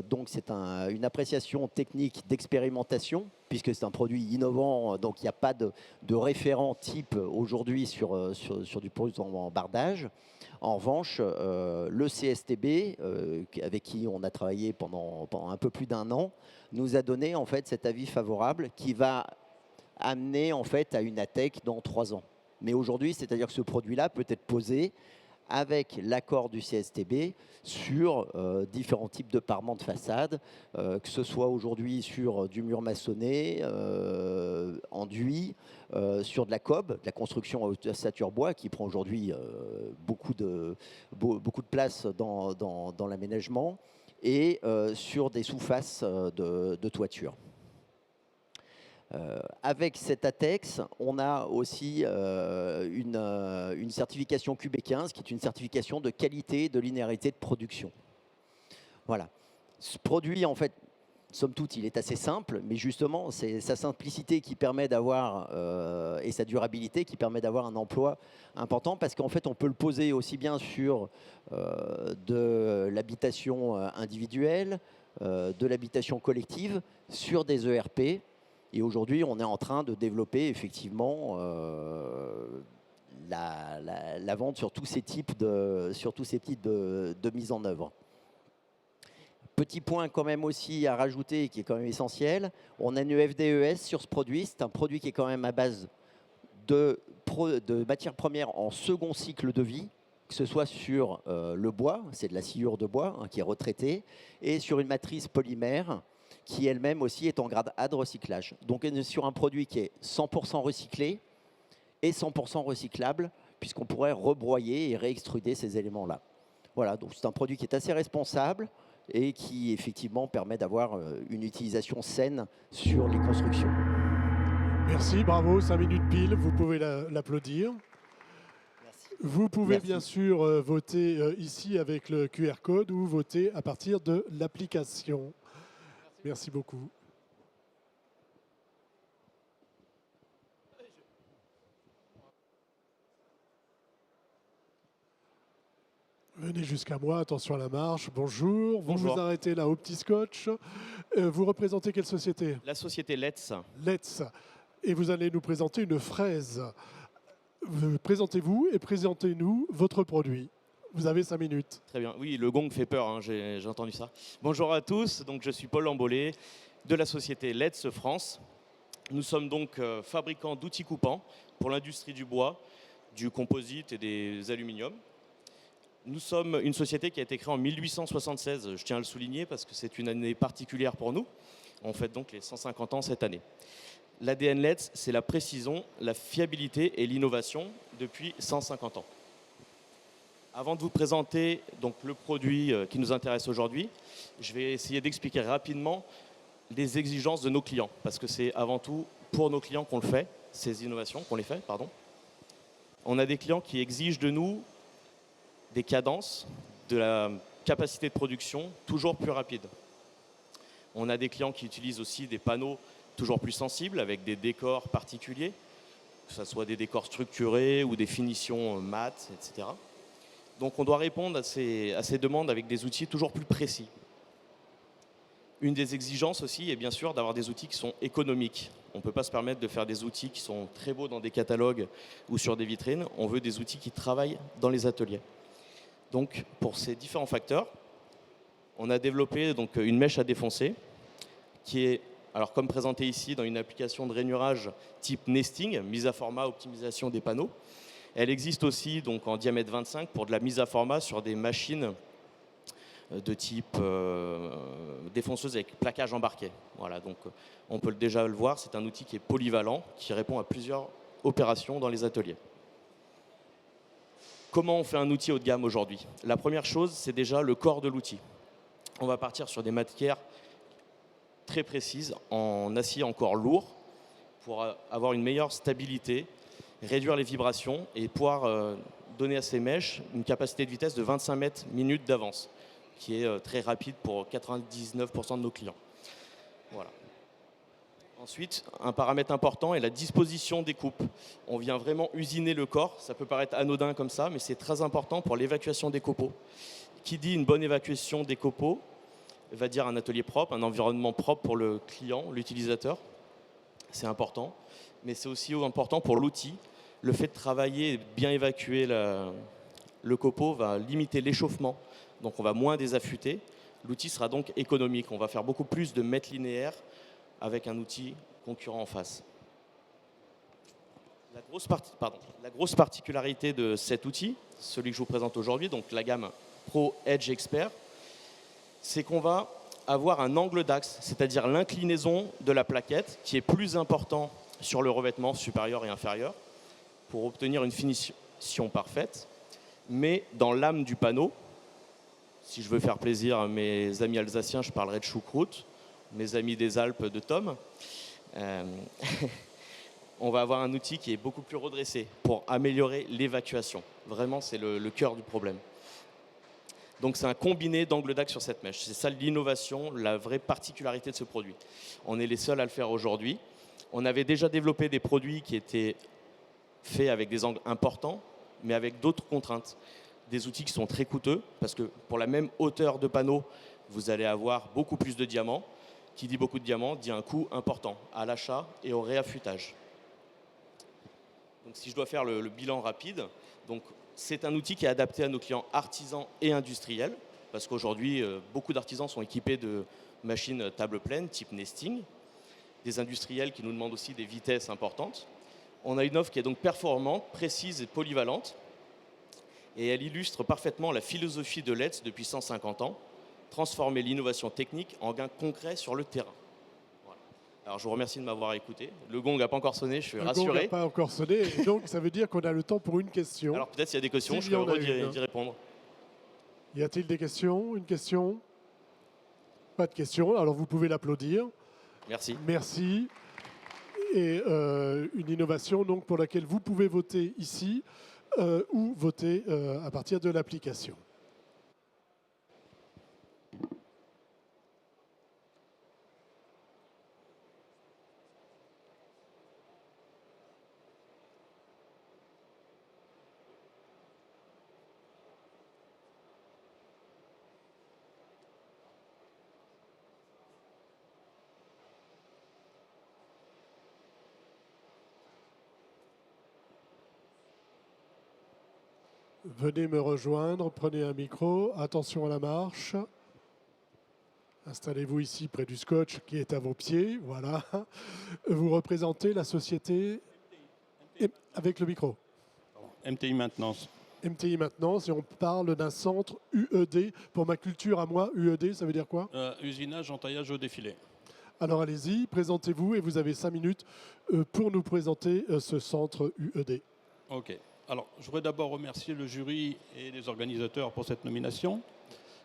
Donc c'est une appréciation technique d'expérimentation, puisque c'est un produit innovant, donc il n'y a pas de référent type aujourd'hui sur du produit en bardage. En revanche, le CSTB, avec qui on a travaillé pendant un peu plus d'1 an, nous a donné en fait cet avis favorable qui va amener en fait à une ATEC dans 3 ans. Mais aujourd'hui, c'est-à-dire que ce produit-là peut être posé avec l'accord du CSTB sur différents types de parements de façade, que ce soit aujourd'hui sur du mur maçonné, enduit, sur de la cob, de la construction à ossature bois, qui prend aujourd'hui beaucoup de place dans l'aménagement, et sur des sous-faces de toiture. Avec cette ATEX, on a aussi une certification QB15, qui est une certification de qualité et de linéarité de production. Voilà. Ce produit, en fait, somme toute, il est assez simple, mais justement, c'est sa simplicité qui permet d'avoir, et sa durabilité qui permet d'avoir un emploi important, parce qu'en fait, on peut le poser aussi bien sur de l'habitation individuelle, de l'habitation collective, sur des ERP. Et aujourd'hui, on est en train de développer effectivement la vente sur tous ces types de mise en œuvre. Petit point quand même aussi à rajouter, qui est quand même essentiel, on a une FDES sur ce produit. C'est un produit qui est quand même à base de matières premières en second cycle de vie, que ce soit sur le bois, c'est de la sciure de bois qui est retraitée, et sur une matrice polymère, qui elle-même aussi est en grade A de recyclage. Donc on est sur un produit qui est 100% recyclé et 100% recyclable, puisqu'on pourrait rebroyer et réextruder ces éléments-là. Voilà, donc c'est un produit qui est assez responsable et qui effectivement permet d'avoir une utilisation saine sur les constructions. Merci, bravo, 5 minutes pile, vous pouvez l'applaudir. Vous pouvez bien sûr voter ici avec le QR code ou voter à partir de l'application. Merci beaucoup. Venez jusqu'à moi, attention à la marche. Bonjour. Vous vous arrêtez là au petit scotch. Vous représentez quelle société? La société Let's. Let's. Et vous allez nous présenter une fraise. Présentez-vous et présentez-nous votre produit. Vous avez 5 minutes. Très bien. Oui, le gong fait peur, hein, j'ai entendu ça. Bonjour à tous, donc je suis Paul Lambollet de la société Let's France. Nous sommes donc fabricants d'outils coupants pour l'industrie du bois, du composite et des aluminiums. Nous sommes une société qui a été créée en 1876, je tiens à le souligner parce que c'est une année particulière pour nous. On fête donc les 150 ans cette année. L'ADN Let's, c'est la précision, la fiabilité et l'innovation depuis 150 ans. Avant de vous présenter donc, le produit qui nous intéresse aujourd'hui, je vais essayer d'expliquer rapidement les exigences de nos clients, parce que c'est avant tout pour nos clients qu'on le fait, ces innovations qu'on les fait, pardon. On a des clients qui exigent de nous des cadences, de la capacité de production toujours plus rapide. On a des clients qui utilisent aussi des panneaux toujours plus sensibles, avec des décors particuliers, que ce soit des décors structurés ou des finitions mates, etc. Donc on doit répondre à ces demandes avec des outils toujours plus précis. Une des exigences aussi est bien sûr d'avoir des outils qui sont économiques. On ne peut pas se permettre de faire des outils qui sont très beaux dans des catalogues ou sur des vitrines. On veut des outils qui travaillent dans les ateliers. Donc pour ces différents facteurs, on a développé donc, une mèche à défoncer qui est, alors comme présenté ici, dans une application de rainurage type nesting, mise à format, optimisation des panneaux. Elle existe aussi donc, en diamètre 25 pour de la mise à format sur des machines de type défonceuse avec plaquage embarqué. Voilà, donc on peut déjà le voir, c'est un outil qui est polyvalent, qui répond à plusieurs opérations dans les ateliers. Comment on fait un outil haut de gamme aujourd'hui? La première chose, c'est déjà le corps de l'outil. On va partir sur des matières très précises, en acier encore lourd, pour avoir une meilleure stabilité, réduire les vibrations et pouvoir donner à ces mèches une capacité de vitesse de 25 mètres minutes d'avance, qui est très rapide pour 99% de nos clients. Voilà. Ensuite, un paramètre important est la disposition des coupes. On vient vraiment usiner le corps. Ça peut paraître anodin comme ça, mais c'est très important pour l'évacuation des copeaux. Qui dit une bonne évacuation des copeaux va dire un atelier propre, un environnement propre pour le client, l'utilisateur. C'est important, mais c'est aussi important pour l'outil. Le fait de travailler et bien évacuer le copeau va limiter l'échauffement, donc on va moins désaffûter. L'outil sera donc économique. On va faire beaucoup plus de mètres linéaires avec un outil concurrent en face. La grosse particularité de cet outil, celui que je vous présente aujourd'hui, donc la gamme Pro Edge Expert, c'est qu'on va avoir un angle d'axe, c'est-à-dire l'inclinaison de la plaquette qui est plus important sur le revêtement supérieur et inférieur pour obtenir une finition parfaite. Mais dans l'âme du panneau, si je veux faire plaisir à mes amis alsaciens, je parlerai de choucroute, mes amis des Alpes de Tom, on va avoir un outil qui est beaucoup plus redressé pour améliorer l'évacuation. Vraiment, c'est le cœur du problème. Donc c'est un combiné d'angle d'axe sur cette mèche. C'est ça l'innovation, la vraie particularité de ce produit. On est les seuls à le faire aujourd'hui. On avait déjà développé des produits qui étaient faits avec des angles importants, mais avec d'autres contraintes. Des outils qui sont très coûteux, parce que pour la même hauteur de panneau, vous allez avoir beaucoup plus de diamants. Qui dit beaucoup de diamants dit un coût important à l'achat et au réaffûtage. Donc si je dois faire le bilan rapide, donc c'est un outil qui est adapté à nos clients artisans et industriels, parce qu'aujourd'hui, beaucoup d'artisans sont équipés de machines table pleine, type nesting, des industriels qui nous demandent aussi des vitesses importantes. On a une offre qui est donc performante, précise et polyvalente, et elle illustre parfaitement la philosophie de Let's depuis 150 ans, transformer l'innovation technique en gain concret sur le terrain. Voilà. Alors je vous remercie de m'avoir écouté. Le gong n'a pas encore sonné, je suis rassuré. Le gong n'a pas encore sonné, et donc ça veut dire qu'on a le temps pour une question. Alors peut-être s'il y a des questions, je serais heureux d'y répondre. Y a-t-il des questions? Une question? Pas de questions, alors vous pouvez l'applaudir. Merci. Merci. Et une innovation donc, pour laquelle vous pouvez voter ici ou voter à partir de l'application. Venez me rejoindre, prenez un micro, attention à la marche. Installez-vous ici près du scotch qui est à vos pieds, voilà. Vous représentez la société avec le micro. MTI Maintenance. MTI Maintenance, et on parle d'un centre UED. Pour ma culture à moi, UED, ça veut dire quoi? Usinage, entaillage au défilé. Alors allez-y, présentez-vous et vous avez 5 minutes pour nous présenter ce centre UED. Ok. Alors, je voudrais d'abord remercier le jury et les organisateurs pour cette nomination.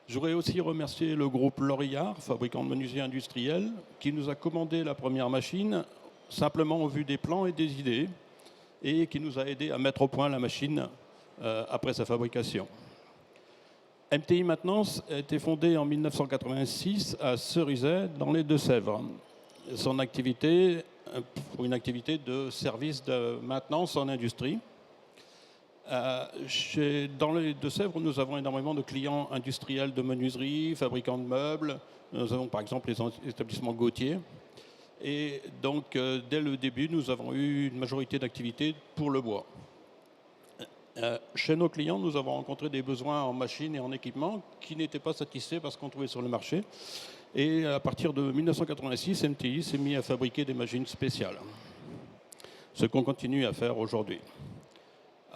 Je voudrais aussi remercier le groupe Lorillard, fabricant de menuisiers industriels, qui nous a commandé la première machine simplement au vu des plans et des idées, et qui nous a aidé à mettre au point la machine après sa fabrication. MTI Maintenance a été fondée en 1986 à Cerizay, dans les Deux-Sèvres. Son activité, pour une activité de service de maintenance en industrie. Dans les Deux-Sèvres, nous avons énormément de clients industriels de menuiserie, fabricants de meubles. Nous avons par exemple les établissements Gauthier. Et donc, dès le début, nous avons eu une majorité d'activités pour le bois. Chez nos clients, nous avons rencontré des besoins en machines et en équipements qui n'étaient pas satisfaits par ce qu'on trouvait sur le marché. Et à partir de 1986, MTI s'est mis à fabriquer des machines spéciales. Ce qu'on continue à faire aujourd'hui.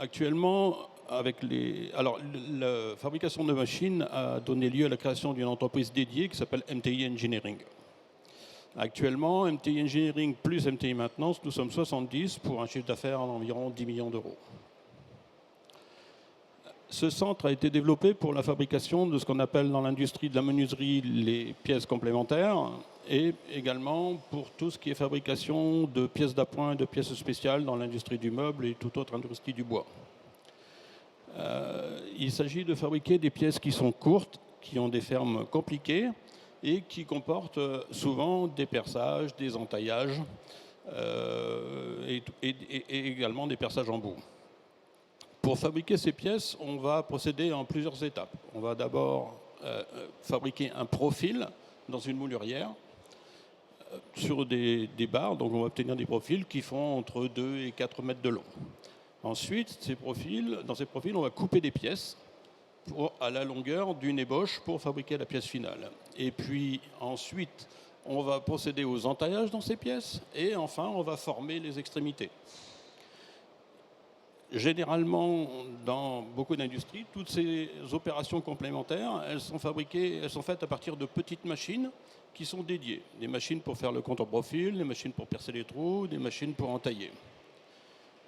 Actuellement, la fabrication de machines a donné lieu à la création d'une entreprise dédiée qui s'appelle MTI Engineering. Actuellement, MTI Engineering plus MTI Maintenance, nous sommes 70 pour un chiffre d'affaires d'environ 10 millions d'euros. Ce centre a été développé pour la fabrication de ce qu'on appelle dans l'industrie de la menuiserie les pièces complémentaires et également pour tout ce qui est fabrication de pièces d'appoint et de pièces spéciales dans l'industrie du meuble et toute autre industrie du bois. Il s'agit de fabriquer des pièces qui sont courtes, qui ont des formes compliquées, et qui comportent souvent des perçages, des entaillages et également des perçages en bout. Pour fabriquer ces pièces, on va procéder en plusieurs étapes. On va d'abord fabriquer un profil dans une moulurière sur des barres, donc on va obtenir des profils qui font entre 2 et 4 mètres de long. Ensuite, dans ces profils, on va couper des pièces à la longueur d'une ébauche pour fabriquer la pièce finale. Et puis ensuite, on va procéder aux entaillages dans ces pièces et enfin, on va former les extrémités. Généralement, dans beaucoup d'industries, toutes ces opérations complémentaires, elles sont faites à partir de petites machines qui sont dédiées. Des machines pour faire le contre-profil, des machines pour percer les trous, des machines pour entailler.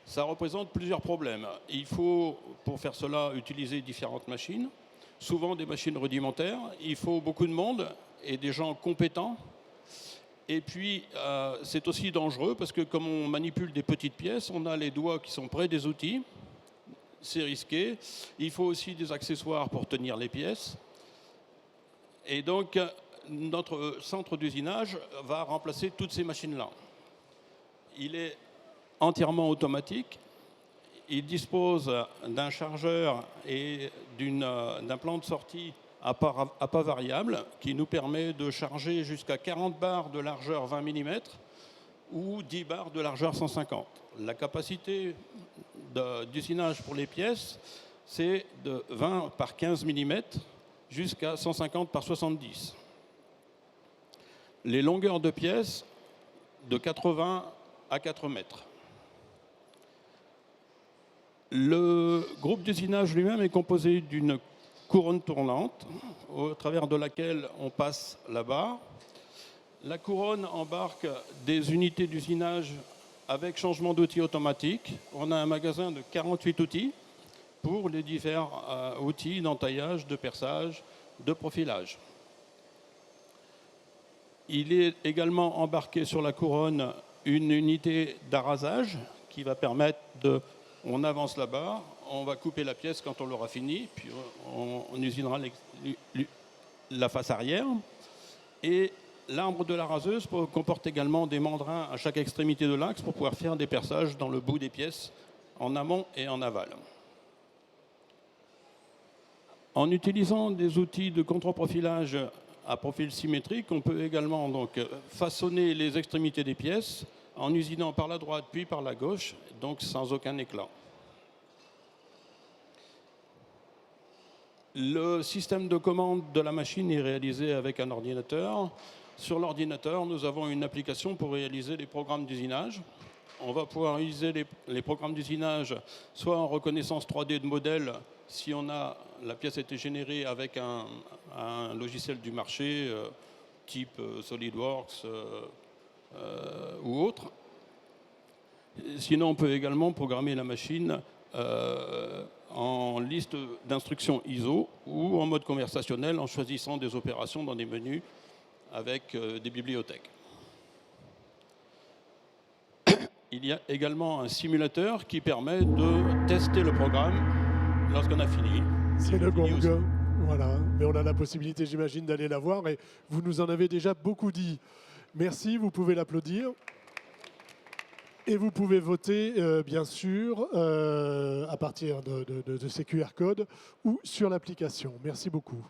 Ça représente plusieurs problèmes. Il faut, pour faire cela, utiliser différentes machines, souvent des machines rudimentaires. Il faut beaucoup de monde et des gens compétents. Et puis, c'est aussi dangereux parce que comme on manipule des petites pièces, on a les doigts qui sont près des outils. C'est risqué. Il faut aussi des accessoires pour tenir les pièces. Et donc, notre centre d'usinage va remplacer toutes ces machines-là. Il est entièrement automatique. Il dispose d'un chargeur et d'un plan de sortie à pas variable qui nous permet de charger jusqu'à 40 barres de largeur 20 mm ou 10 barres de largeur 150. La capacité d'usinage pour les pièces, c'est de 20 par 15 mm jusqu'à 150 par 70. Les longueurs de pièces de 80 à 4 mètres. Le groupe d'usinage lui-même est composé d'une couronne tournante au travers de laquelle on passe la barre. La couronne embarque des unités d'usinage avec changement d'outils automatique. On a un magasin de 48 outils pour les divers outils d'entaillage, de perçage, de profilage. Il est également embarqué sur la couronne une unité d'arasage qui va permettre on avance la barre, on va couper la pièce quand on l'aura fini, puis on usinera la face arrière. Et l'arbre de la raseuse comporte également des mandrins à chaque extrémité de l'axe pour pouvoir faire des perçages dans le bout des pièces, en amont et en aval. En utilisant des outils de contre-profilage à profil symétrique, on peut également donc façonner les extrémités des pièces en usinant par la droite puis par la gauche, donc sans aucun éclat. Le système de commande de la machine est réalisé avec un ordinateur. Sur l'ordinateur, nous avons une application pour réaliser les programmes d'usinage. On va pouvoir utiliser les programmes d'usinage soit en reconnaissance 3D de modèle, si la pièce a été générée avec un logiciel du marché, type SolidWorks ou autre. Sinon, on peut également programmer la machine en liste d'instructions ISO ou en mode conversationnel en choisissant des opérations dans des menus avec des bibliothèques. Il y a également un simulateur qui permet de tester le programme lorsqu'on a fini. C'est le gong, voilà. Mais on a la possibilité, j'imagine, d'aller la voir et vous nous en avez déjà beaucoup dit. Merci, vous pouvez l'applaudir. Et vous pouvez voter, bien sûr, à partir de ces QR codes ou sur l'application. Merci beaucoup.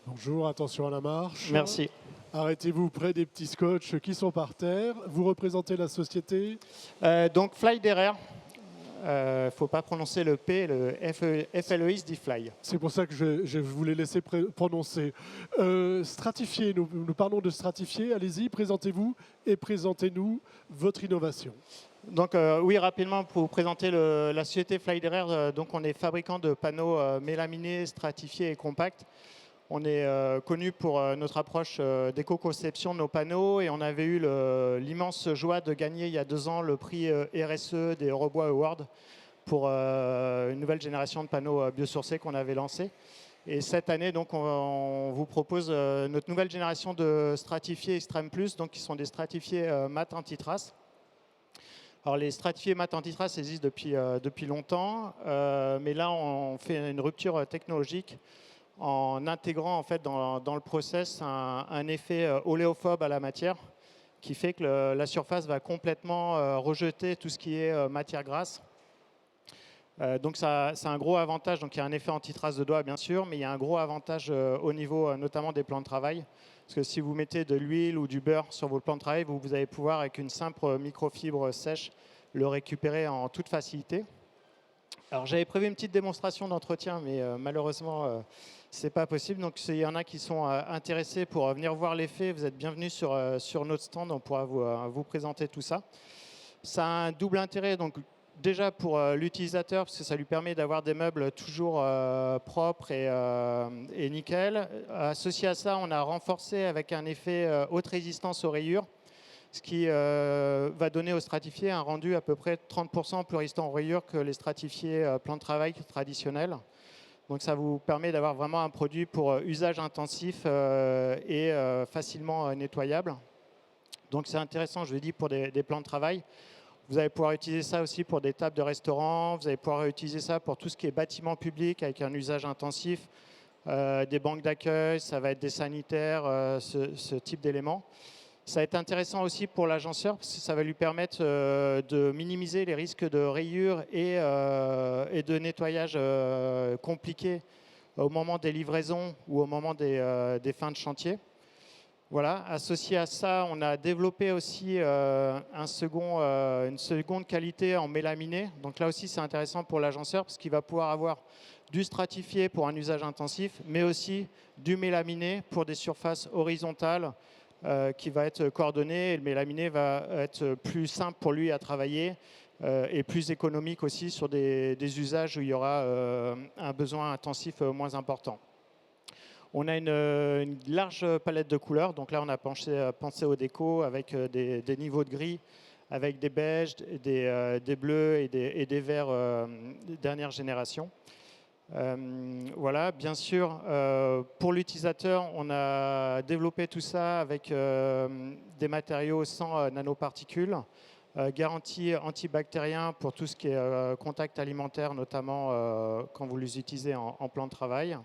Bonjour, attention à la marche. Merci. Arrêtez-vous près des petits scotch qui sont par terre. Vous représentez la société Donc Flyderer. ne faut pas prononcer le P, le FLEI se dit fly. C'est pour ça que je voulais laisser prononcer. Stratifier, nous parlons de stratifier. Allez-y, présentez-vous et présentez-nous votre innovation. Donc oui, rapidement pour vous présenter la société Flyderer. Donc on est fabricant de panneaux mélaminés, stratifiés et compacts. On est connu pour notre approche d'éco-conception de nos panneaux et on avait eu l'immense joie de gagner il y a 2 ans le prix RSE des Eurobois Awards pour une nouvelle génération de panneaux biosourcés qu'on avait lancé. Et cette année, donc, on vous propose notre nouvelle génération de stratifiés Extreme Plus, donc qui sont des stratifiés mat anti-trace. Alors les stratifiés mat anti-trace existent depuis longtemps, mais là on fait une rupture technologique en intégrant en fait dans le process un effet oléophobe à la matière qui fait que la surface va complètement rejeter tout ce qui est matière grasse. Donc ça, c'est un gros avantage. Donc il y a un effet anti-trace de doigts bien sûr, mais il y a un gros avantage au niveau notamment des plans de travail. Parce que si vous mettez de l'huile ou du beurre sur vos plans de travail, vous allez pouvoir avec une simple microfibre sèche le récupérer en toute facilité. Alors j'avais prévu une petite démonstration d'entretien, mais malheureusement c'est pas possible. Donc s'il y en a qui sont intéressés pour venir voir l'effet, vous êtes bienvenus sur notre stand, on pourra vous présenter tout ça. Ça a un double intérêt, donc déjà pour l'utilisateur, parce que ça lui permet d'avoir des meubles toujours propres et nickel. Associé à ça, on a renforcé avec un effet haute résistance aux rayures, ce qui va donner aux stratifiés un rendu à peu près 30% plus résistant aux rayures que les stratifiés plan de travail traditionnels. Donc ça vous permet d'avoir vraiment un produit pour usage intensif et facilement nettoyable. Donc c'est intéressant, je l'ai dit, pour des plans de travail. Vous allez pouvoir utiliser ça aussi pour des tables de restaurant, vous allez pouvoir utiliser ça pour tout ce qui est bâtiment public avec un usage intensif, des banques d'accueil, ça va être des sanitaires, ce type d'éléments. Ça va être intéressant aussi pour l'agenceur parce que ça va lui permettre de minimiser les risques de rayures et de nettoyage compliqués au moment des livraisons ou au moment des fins de chantier. Voilà. Associé à ça, on a développé aussi une seconde qualité en mélaminé. Donc là aussi, c'est intéressant pour l'agenceur parce qu'il va pouvoir avoir du stratifié pour un usage intensif, mais aussi du mélaminé pour des surfaces horizontales qui va être coordonné et le mélaminé va être plus simple pour lui à travailler et plus économique aussi sur des usages où il y aura un besoin intensif moins important. On a une large palette de couleurs, donc là on a pensé au déco avec des niveaux de gris, avec des beiges, des bleus et des verts dernière génération. Voilà, bien sûr, pour l'utilisateur, on a développé tout ça avec des matériaux sans nanoparticules, garantie antibactérien pour tout ce qui est contact alimentaire, notamment quand vous les utilisez en plan de travail.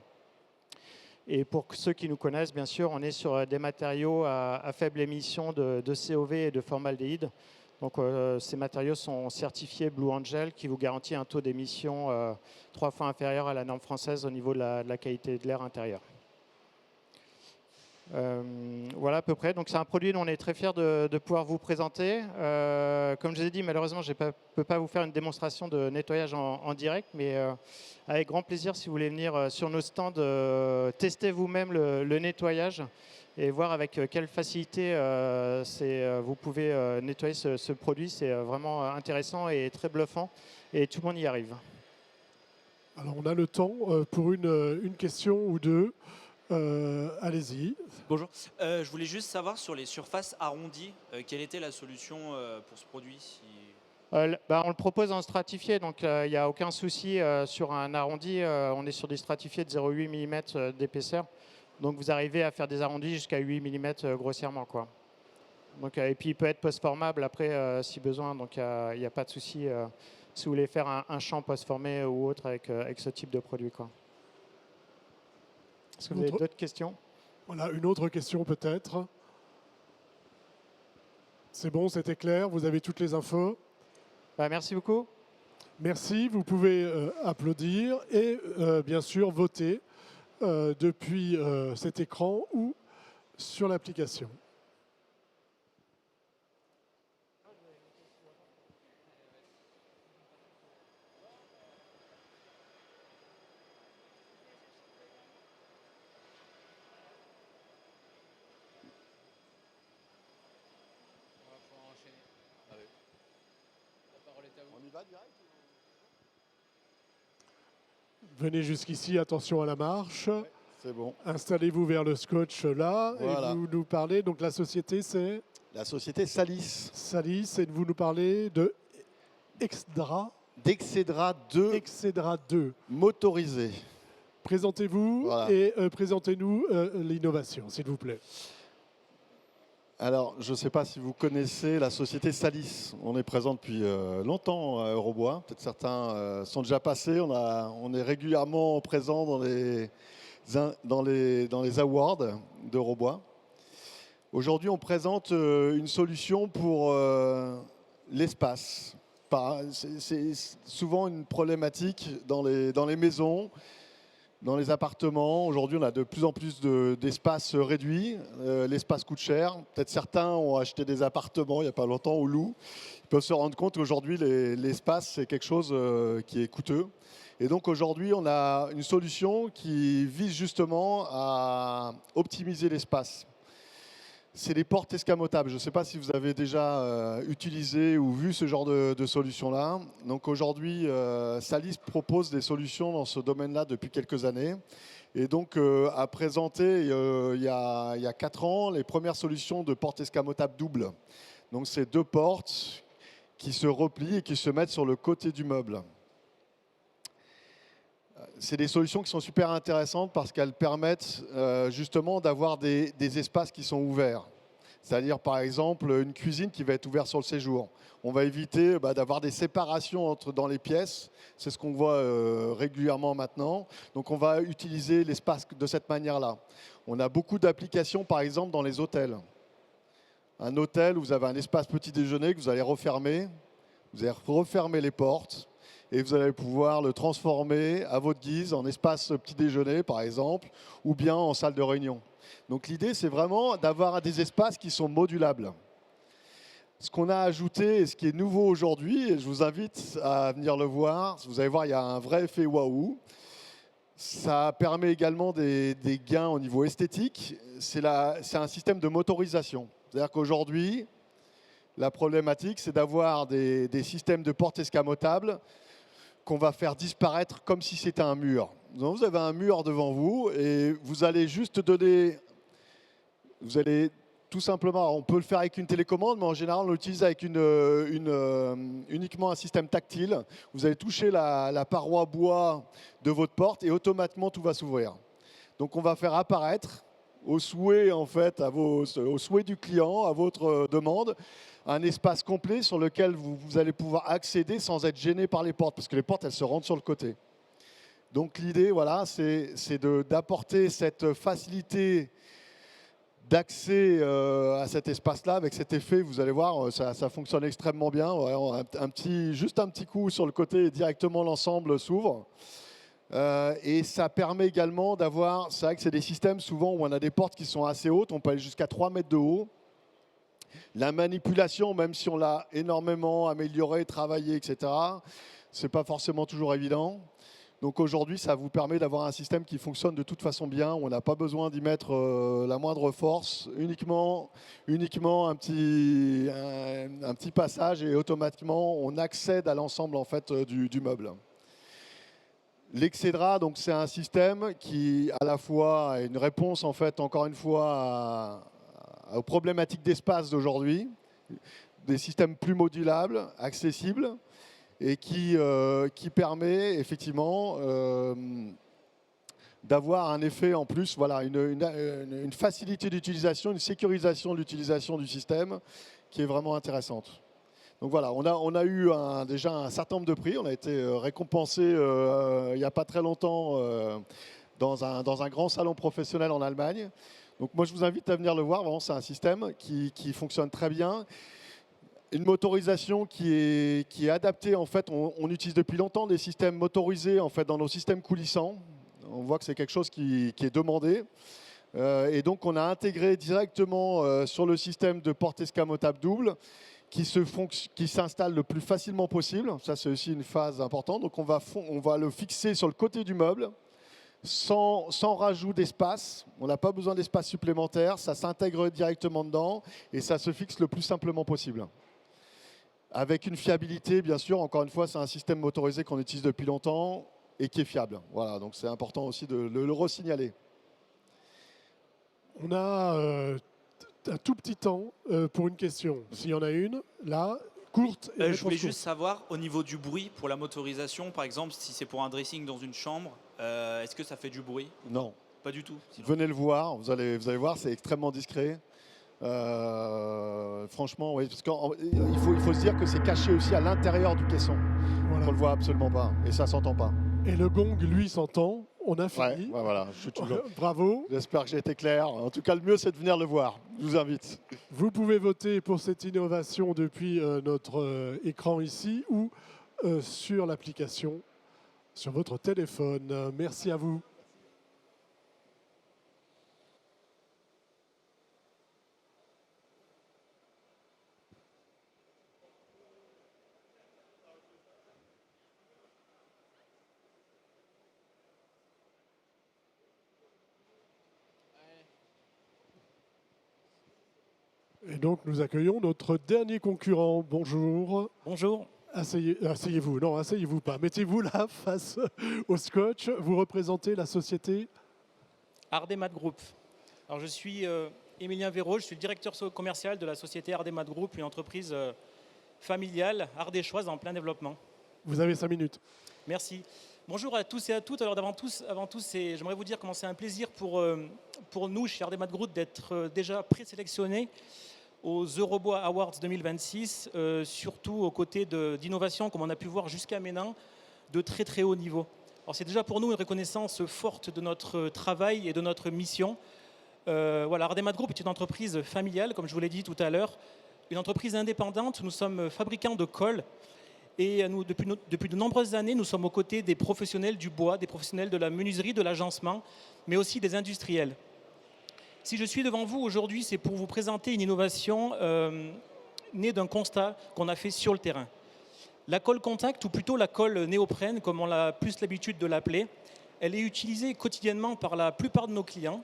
Et pour ceux qui nous connaissent, bien sûr, on est sur des matériaux à faible émission de COV et de formaldéhyde. Donc ces matériaux sont certifiés Blue Angel qui vous garantit un taux d'émission 3 fois inférieur à la norme française au niveau de la qualité de l'air intérieur. Voilà à peu près. Donc c'est un produit dont on est très fiers de pouvoir vous présenter. Comme je vous ai dit, malheureusement, je ne peux pas vous faire une démonstration de nettoyage en direct, mais avec grand plaisir si vous voulez venir sur nos stands, tester vous-même le nettoyage et voir avec quelle facilité vous pouvez nettoyer ce produit. C'est vraiment intéressant et très bluffant et tout le monde y arrive. Alors on a le temps pour une question ou deux. Allez-y. Bonjour. Je voulais juste savoir sur les surfaces arrondies, quelle était la solution pour ce produit On le propose en stratifié, donc il n'y a aucun souci sur un arrondi. On est sur des stratifiés de 0,8 mm d'épaisseur. Donc vous arrivez à faire des arrondis jusqu'à 8 mm grossièrement, quoi. Donc, et puis il peut être post-formable après si besoin, donc il n'y a pas de souci si vous voulez faire un champ post-formé ou autre avec ce type de produit, quoi. Est-ce que vous avez d'autres questions? Voilà, une autre question peut-être. C'est bon, c'était clair, vous avez toutes les infos. Merci beaucoup. Merci, vous pouvez applaudir et bien sûr voter depuis cet écran ou sur l'application. Venez jusqu'ici, attention à la marche. C'est bon. Installez-vous vers le scotch là Voilà. et vous nous parlez. Donc la société c'est La société Salis. Salis et vous nous parlez de Exdra. D'Excedra 2. Excedra 2. Motorisé. Présentez-vous Voilà. et présentez-nous l'innovation, s'il vous plaît. Alors, je ne sais pas si vous connaissez la société Salis. On est présent depuis longtemps à Eurobois. Peut-être certains sont déjà passés. On est régulièrement présent dans les awards d'Eurobois. Aujourd'hui, on présente une solution pour l'espace. C'est souvent une problématique dans les maisons, dans les appartements. Aujourd'hui, on a de plus en plus d'espace réduit. L'espace coûte cher. Peut-être certains ont acheté des appartements il n'y a pas longtemps au loup. Ils peuvent se rendre compte qu'aujourd'hui, l'espace, c'est quelque chose qui est coûteux. Et donc aujourd'hui, on a une solution qui vise justement à optimiser l'espace. C'est les portes escamotables. Je ne sais pas si vous avez déjà utilisé ou vu ce genre de solution-là. Donc aujourd'hui, Salis propose des solutions dans ce domaine-là depuis quelques années. Et donc a présenté il y a 4 ans les premières solutions de portes escamotables doubles. Donc c'est 2 portes qui se replient et qui se mettent sur le côté du meuble. C'est des solutions qui sont super intéressantes parce qu'elles permettent justement d'avoir des espaces qui sont ouverts. C'est-à-dire par exemple une cuisine qui va être ouverte sur le séjour. On va éviter d'avoir des séparations dans les pièces. C'est ce qu'on voit régulièrement maintenant. Donc on va utiliser l'espace de cette manière-là. On a beaucoup d'applications par exemple dans les hôtels. Un hôtel où vous avez un espace petit déjeuner que vous allez refermer. Vous allez refermer les portes. Et vous allez pouvoir le transformer à votre guise en espace petit déjeuner, par exemple, ou bien en salle de réunion. Donc l'idée, c'est vraiment d'avoir des espaces qui sont modulables. Ce qu'on a ajouté et ce qui est nouveau aujourd'hui, et je vous invite à venir le voir, vous allez voir, il y a un vrai effet waouh. Ça permet également des gains au niveau esthétique. C'est un système de motorisation. C'est-à-dire qu'aujourd'hui, la problématique, c'est d'avoir des systèmes de portes escamotables qu'on va faire disparaître comme si c'était un mur. Donc vous avez un mur devant vous et vous allez juste donner... Vous allez tout simplement... On peut le faire avec une télécommande, mais en général, on l'utilise avec uniquement un système tactile. Vous allez toucher la paroi bois de votre porte et automatiquement, tout va s'ouvrir. Donc on va faire apparaître au souhait, en fait, au souhait du client, à votre demande, un espace complet sur lequel vous allez pouvoir accéder sans être gêné par les portes, parce que les portes, elles se rentrent sur le côté. Donc l'idée, voilà, c'est d'apporter cette facilité d'accès à cet espace-là. Avec cet effet, vous allez voir, ça fonctionne extrêmement bien. Juste un petit coup sur le côté et directement l'ensemble s'ouvre. Et ça permet également d'avoir, c'est vrai que c'est des systèmes souvent où on a des portes qui sont assez hautes, on peut aller jusqu'à 3 mètres de haut. La manipulation, même si on l'a énormément amélioré, travaillé, etc., c'est pas forcément toujours évident. Donc aujourd'hui, ça vous permet d'avoir un système qui fonctionne de toute façon bien. On n'a pas besoin d'y mettre la moindre force, uniquement un petit passage et automatiquement on accède à l'ensemble en fait du meuble. L'Excedra, donc c'est un système qui à la fois a une réponse en fait encore une fois aux problématiques d'espace d'aujourd'hui, des systèmes plus modulables, accessibles, et qui permet effectivement d'avoir un effet en plus, voilà, une facilité d'utilisation, une sécurisation de l'utilisation du système qui est vraiment intéressante. Donc voilà, on a eu déjà un certain nombre de prix, on a été récompensé il n'y a pas très longtemps dans un grand salon professionnel en Allemagne. Donc moi je vous invite à venir le voir, vraiment c'est un système qui fonctionne très bien. Une motorisation qui est adaptée, en fait, on utilise depuis longtemps des systèmes motorisés en fait, dans nos systèmes coulissants. On voit que c'est quelque chose qui est demandé. Et donc on a intégré directement sur le système de porte escamotable double qui s'installe le plus facilement possible. Ça c'est aussi une phase importante. Donc on va le fixer sur le côté du meuble sans rajout d'espace. On n'a pas besoin d'espace supplémentaire. Ça s'intègre directement dedans et ça se fixe le plus simplement possible. avec une fiabilité, bien sûr. Encore une fois, c'est un système motorisé qu'on utilise depuis longtemps et qui est fiable. Voilà, donc c'est important aussi de le resignaler. On a un tout petit temps pour une question. S'il y en a une, là, courte et Je voulais réponse juste savoir, au niveau du bruit, pour la motorisation, par exemple, si c'est pour un dressing dans une chambre, est-ce que ça fait du bruit? Non. Pas du tout. Venez le voir, vous allez voir, c'est extrêmement discret. Franchement, oui, parce qu'il faut se dire que c'est caché aussi à l'intérieur du caisson. On ne le voit absolument pas et ça s'entend pas. Et le gong, lui, s'entend. On a fini. Ouais, voilà, je suis toujours... Bravo. J'espère que j'ai été clair. En tout cas, le mieux, c'est de venir le voir. Je vous invite. Vous pouvez voter pour cette innovation depuis notre écran ici ou sur l'application sur votre téléphone. Merci à vous. Et donc, nous accueillons notre dernier concurrent. Bonjour. Bonjour. Asseyez-vous. Non, asseyez-vous pas. Mettez-vous là, face au scotch. Vous représentez la société Ardemat Group. Alors, je suis Émilien Véraud, je suis le directeur commercial de la société Ardemat Group, une entreprise familiale ardéchoise en plein développement. Vous avez 5 minutes. Merci. Bonjour à tous et à toutes. Alors, avant tout, j'aimerais vous dire comment c'est un plaisir pour nous, chez Ardemat Group, d'être déjà présélectionnés aux Eurobois Awards 2026, surtout aux côtés d'innovations, comme on a pu voir jusqu'à maintenant, de très très haut niveau. Alors c'est déjà pour nous une reconnaissance forte de notre travail et de notre mission. Voilà, Ardemat Group est une entreprise familiale, comme je vous l'ai dit tout à l'heure, une entreprise indépendante. Nous sommes fabricants de colle et nous, depuis de nombreuses années, nous sommes aux côtés des professionnels du bois, des professionnels de la menuiserie, de l'agencement, mais aussi des industriels. Si je suis devant vous aujourd'hui, c'est pour vous présenter une innovation née d'un constat qu'on a fait sur le terrain. La colle contact, ou plutôt la colle néoprène, comme on a plus l'habitude de l'appeler, elle est utilisée quotidiennement par la plupart de nos clients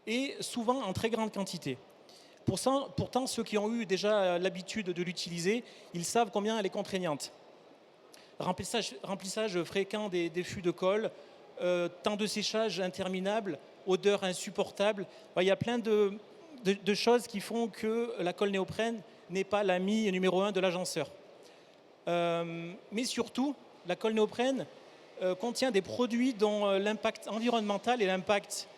et souvent en très grande quantité. Pourtant, ceux qui ont eu déjà l'habitude de l'utiliser, ils savent combien elle est contraignante. Remplissage fréquent des fûts de colle, temps de séchage interminable, odeur insupportable. Il y a plein de choses qui font que la colle néoprène n'est pas l'ami numéro 1 de l'agenceur. Mais surtout, la colle néoprène contient des produits dont l'impact environnemental et l'impact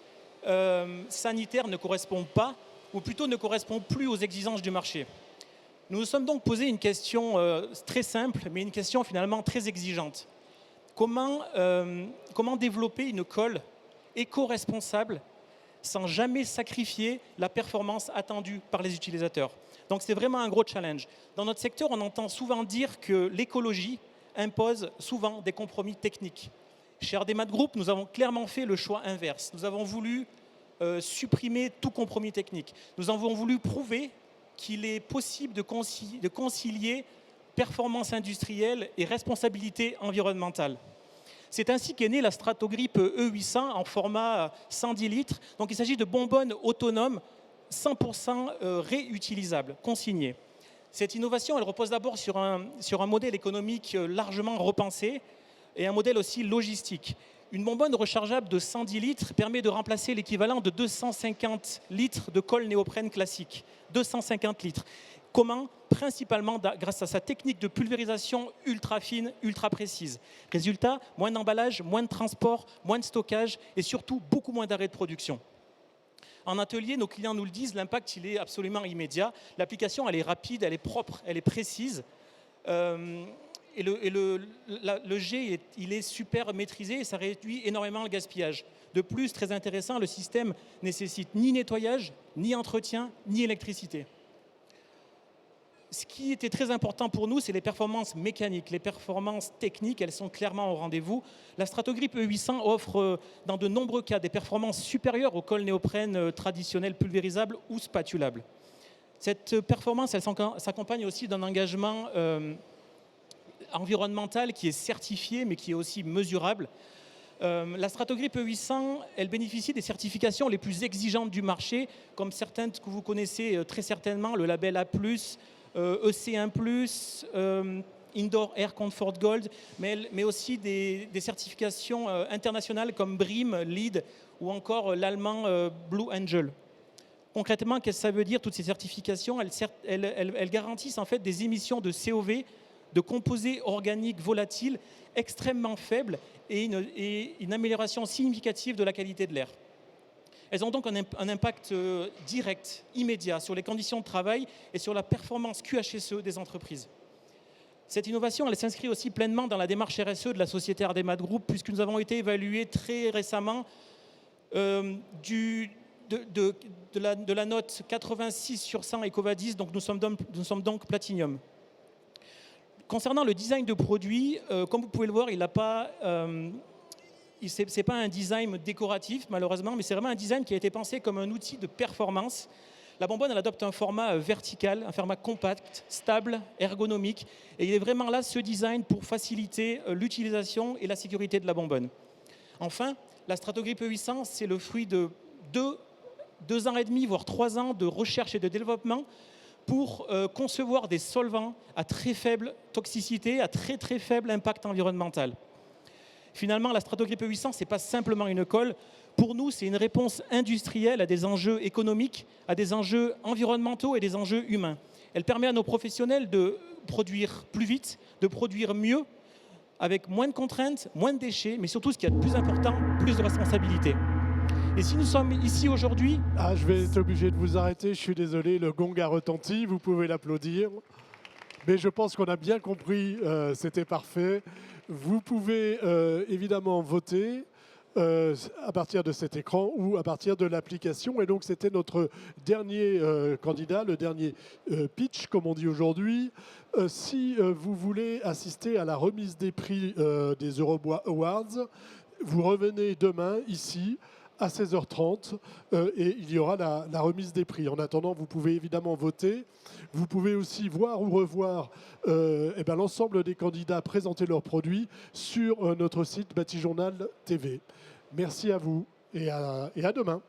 sanitaire ne correspondent pas, ou plutôt ne correspondent plus aux exigences du marché. Nous nous sommes donc posé une question très simple, mais une question finalement très exigeante. Comment développer une colle éco-responsable sans jamais sacrifier la performance attendue par les utilisateurs? Donc c'est vraiment un gros challenge. Dans notre secteur, on entend souvent dire que l'écologie impose souvent des compromis techniques. Chez Ardemat Group, nous avons clairement fait le choix inverse. Nous avons voulu supprimer tout compromis technique. Nous avons voulu prouver qu'il est possible de concilier performance industrielle et responsabilité environnementale. C'est ainsi qu'est née la Stratogrip E800 en format 110 litres. Donc il s'agit de bonbonnes autonomes 100% réutilisables, consignées. Cette innovation, elle repose d'abord sur un modèle économique largement repensé et un modèle aussi logistique. Une bonbonne rechargeable de 110 litres permet de remplacer l'équivalent de 250 litres de colle néoprène classique. 250 litres. Comment? Principalement grâce à sa technique de pulvérisation ultra fine, ultra précise. Résultat, moins d'emballage, moins de transport, moins de stockage et surtout beaucoup moins d'arrêts de production. En atelier, nos clients nous le disent, l'impact il est absolument immédiat. L'application elle est rapide, elle est propre, elle est précise. Et le jet, il est super maîtrisé et ça réduit énormément le gaspillage. De plus, très intéressant, le système nécessite ni nettoyage, ni entretien, ni électricité. Ce qui était très important pour nous, c'est les performances mécaniques, les performances techniques, elles sont clairement au rendez-vous. La Stratogrip E800 offre dans de nombreux cas des performances supérieures aux colles néoprène traditionnelles pulvérisables ou spatulables. Cette performance, elle s'accompagne aussi d'un engagement environnemental qui est certifié, mais qui est aussi mesurable. La Stratogrip E800, elle bénéficie des certifications les plus exigeantes du marché, comme certaines que vous connaissez très certainement, le label A+, EC1+, Indoor Air Comfort Gold, mais aussi des certifications internationales comme BREEAM, LEED ou encore l'allemand Blue Angel. Concrètement, qu'est-ce que ça veut dire, toutes ces certifications? Elles garantissent en fait des émissions de COV, de composés organiques volatiles extrêmement faibles et une amélioration significative de la qualité de l'air. Elles ont donc un impact direct, immédiat, sur les conditions de travail et sur la performance QHSE des entreprises. Cette innovation, elle s'inscrit aussi pleinement dans la démarche RSE de la société Ardemad Group, puisque nous avons été évalués très récemment de la note 86 sur 100 EcoVadis, donc nous sommes donc Platinum. Concernant le design de produit, comme vous pouvez le voir, il n'a pas... ce n'est pas un design décoratif, malheureusement, mais c'est vraiment un design qui a été pensé comme un outil de performance. La bonbonne, elle adopte un format vertical, un format compact, stable, ergonomique. Et il est vraiment là, ce design, pour faciliter l'utilisation et la sécurité de la bonbonne. Enfin, la Stratogrip E800, c'est le fruit de 2 ans et demi, voire 3 ans de recherche et de développement pour concevoir des solvants à très faible toxicité, à très très faible impact environnemental. Finalement, la Stratogrip E800, ce n'est pas simplement une colle. Pour nous, c'est une réponse industrielle à des enjeux économiques, à des enjeux environnementaux et des enjeux humains. Elle permet à nos professionnels de produire plus vite, de produire mieux, avec moins de contraintes, moins de déchets, mais surtout, ce qui est le plus important, plus de responsabilité. Et si nous sommes ici aujourd'hui... Ah, je vais être obligé de vous arrêter, je suis désolé, le gong a retenti, vous pouvez l'applaudir. Mais je pense qu'on a bien compris, c'était parfait. Vous pouvez évidemment voter à partir de cet écran ou à partir de l'application. Et donc c'était notre dernier candidat, le dernier pitch, comme on dit aujourd'hui. Si vous voulez assister à la remise des prix des Eurobois Awards, vous revenez demain ici à 16h30 et il y aura la remise des prix. En attendant, vous pouvez évidemment voter. Vous pouvez aussi voir ou revoir l'ensemble des candidats présenter leurs produits sur notre site Batijournal TV. Merci à vous et à demain.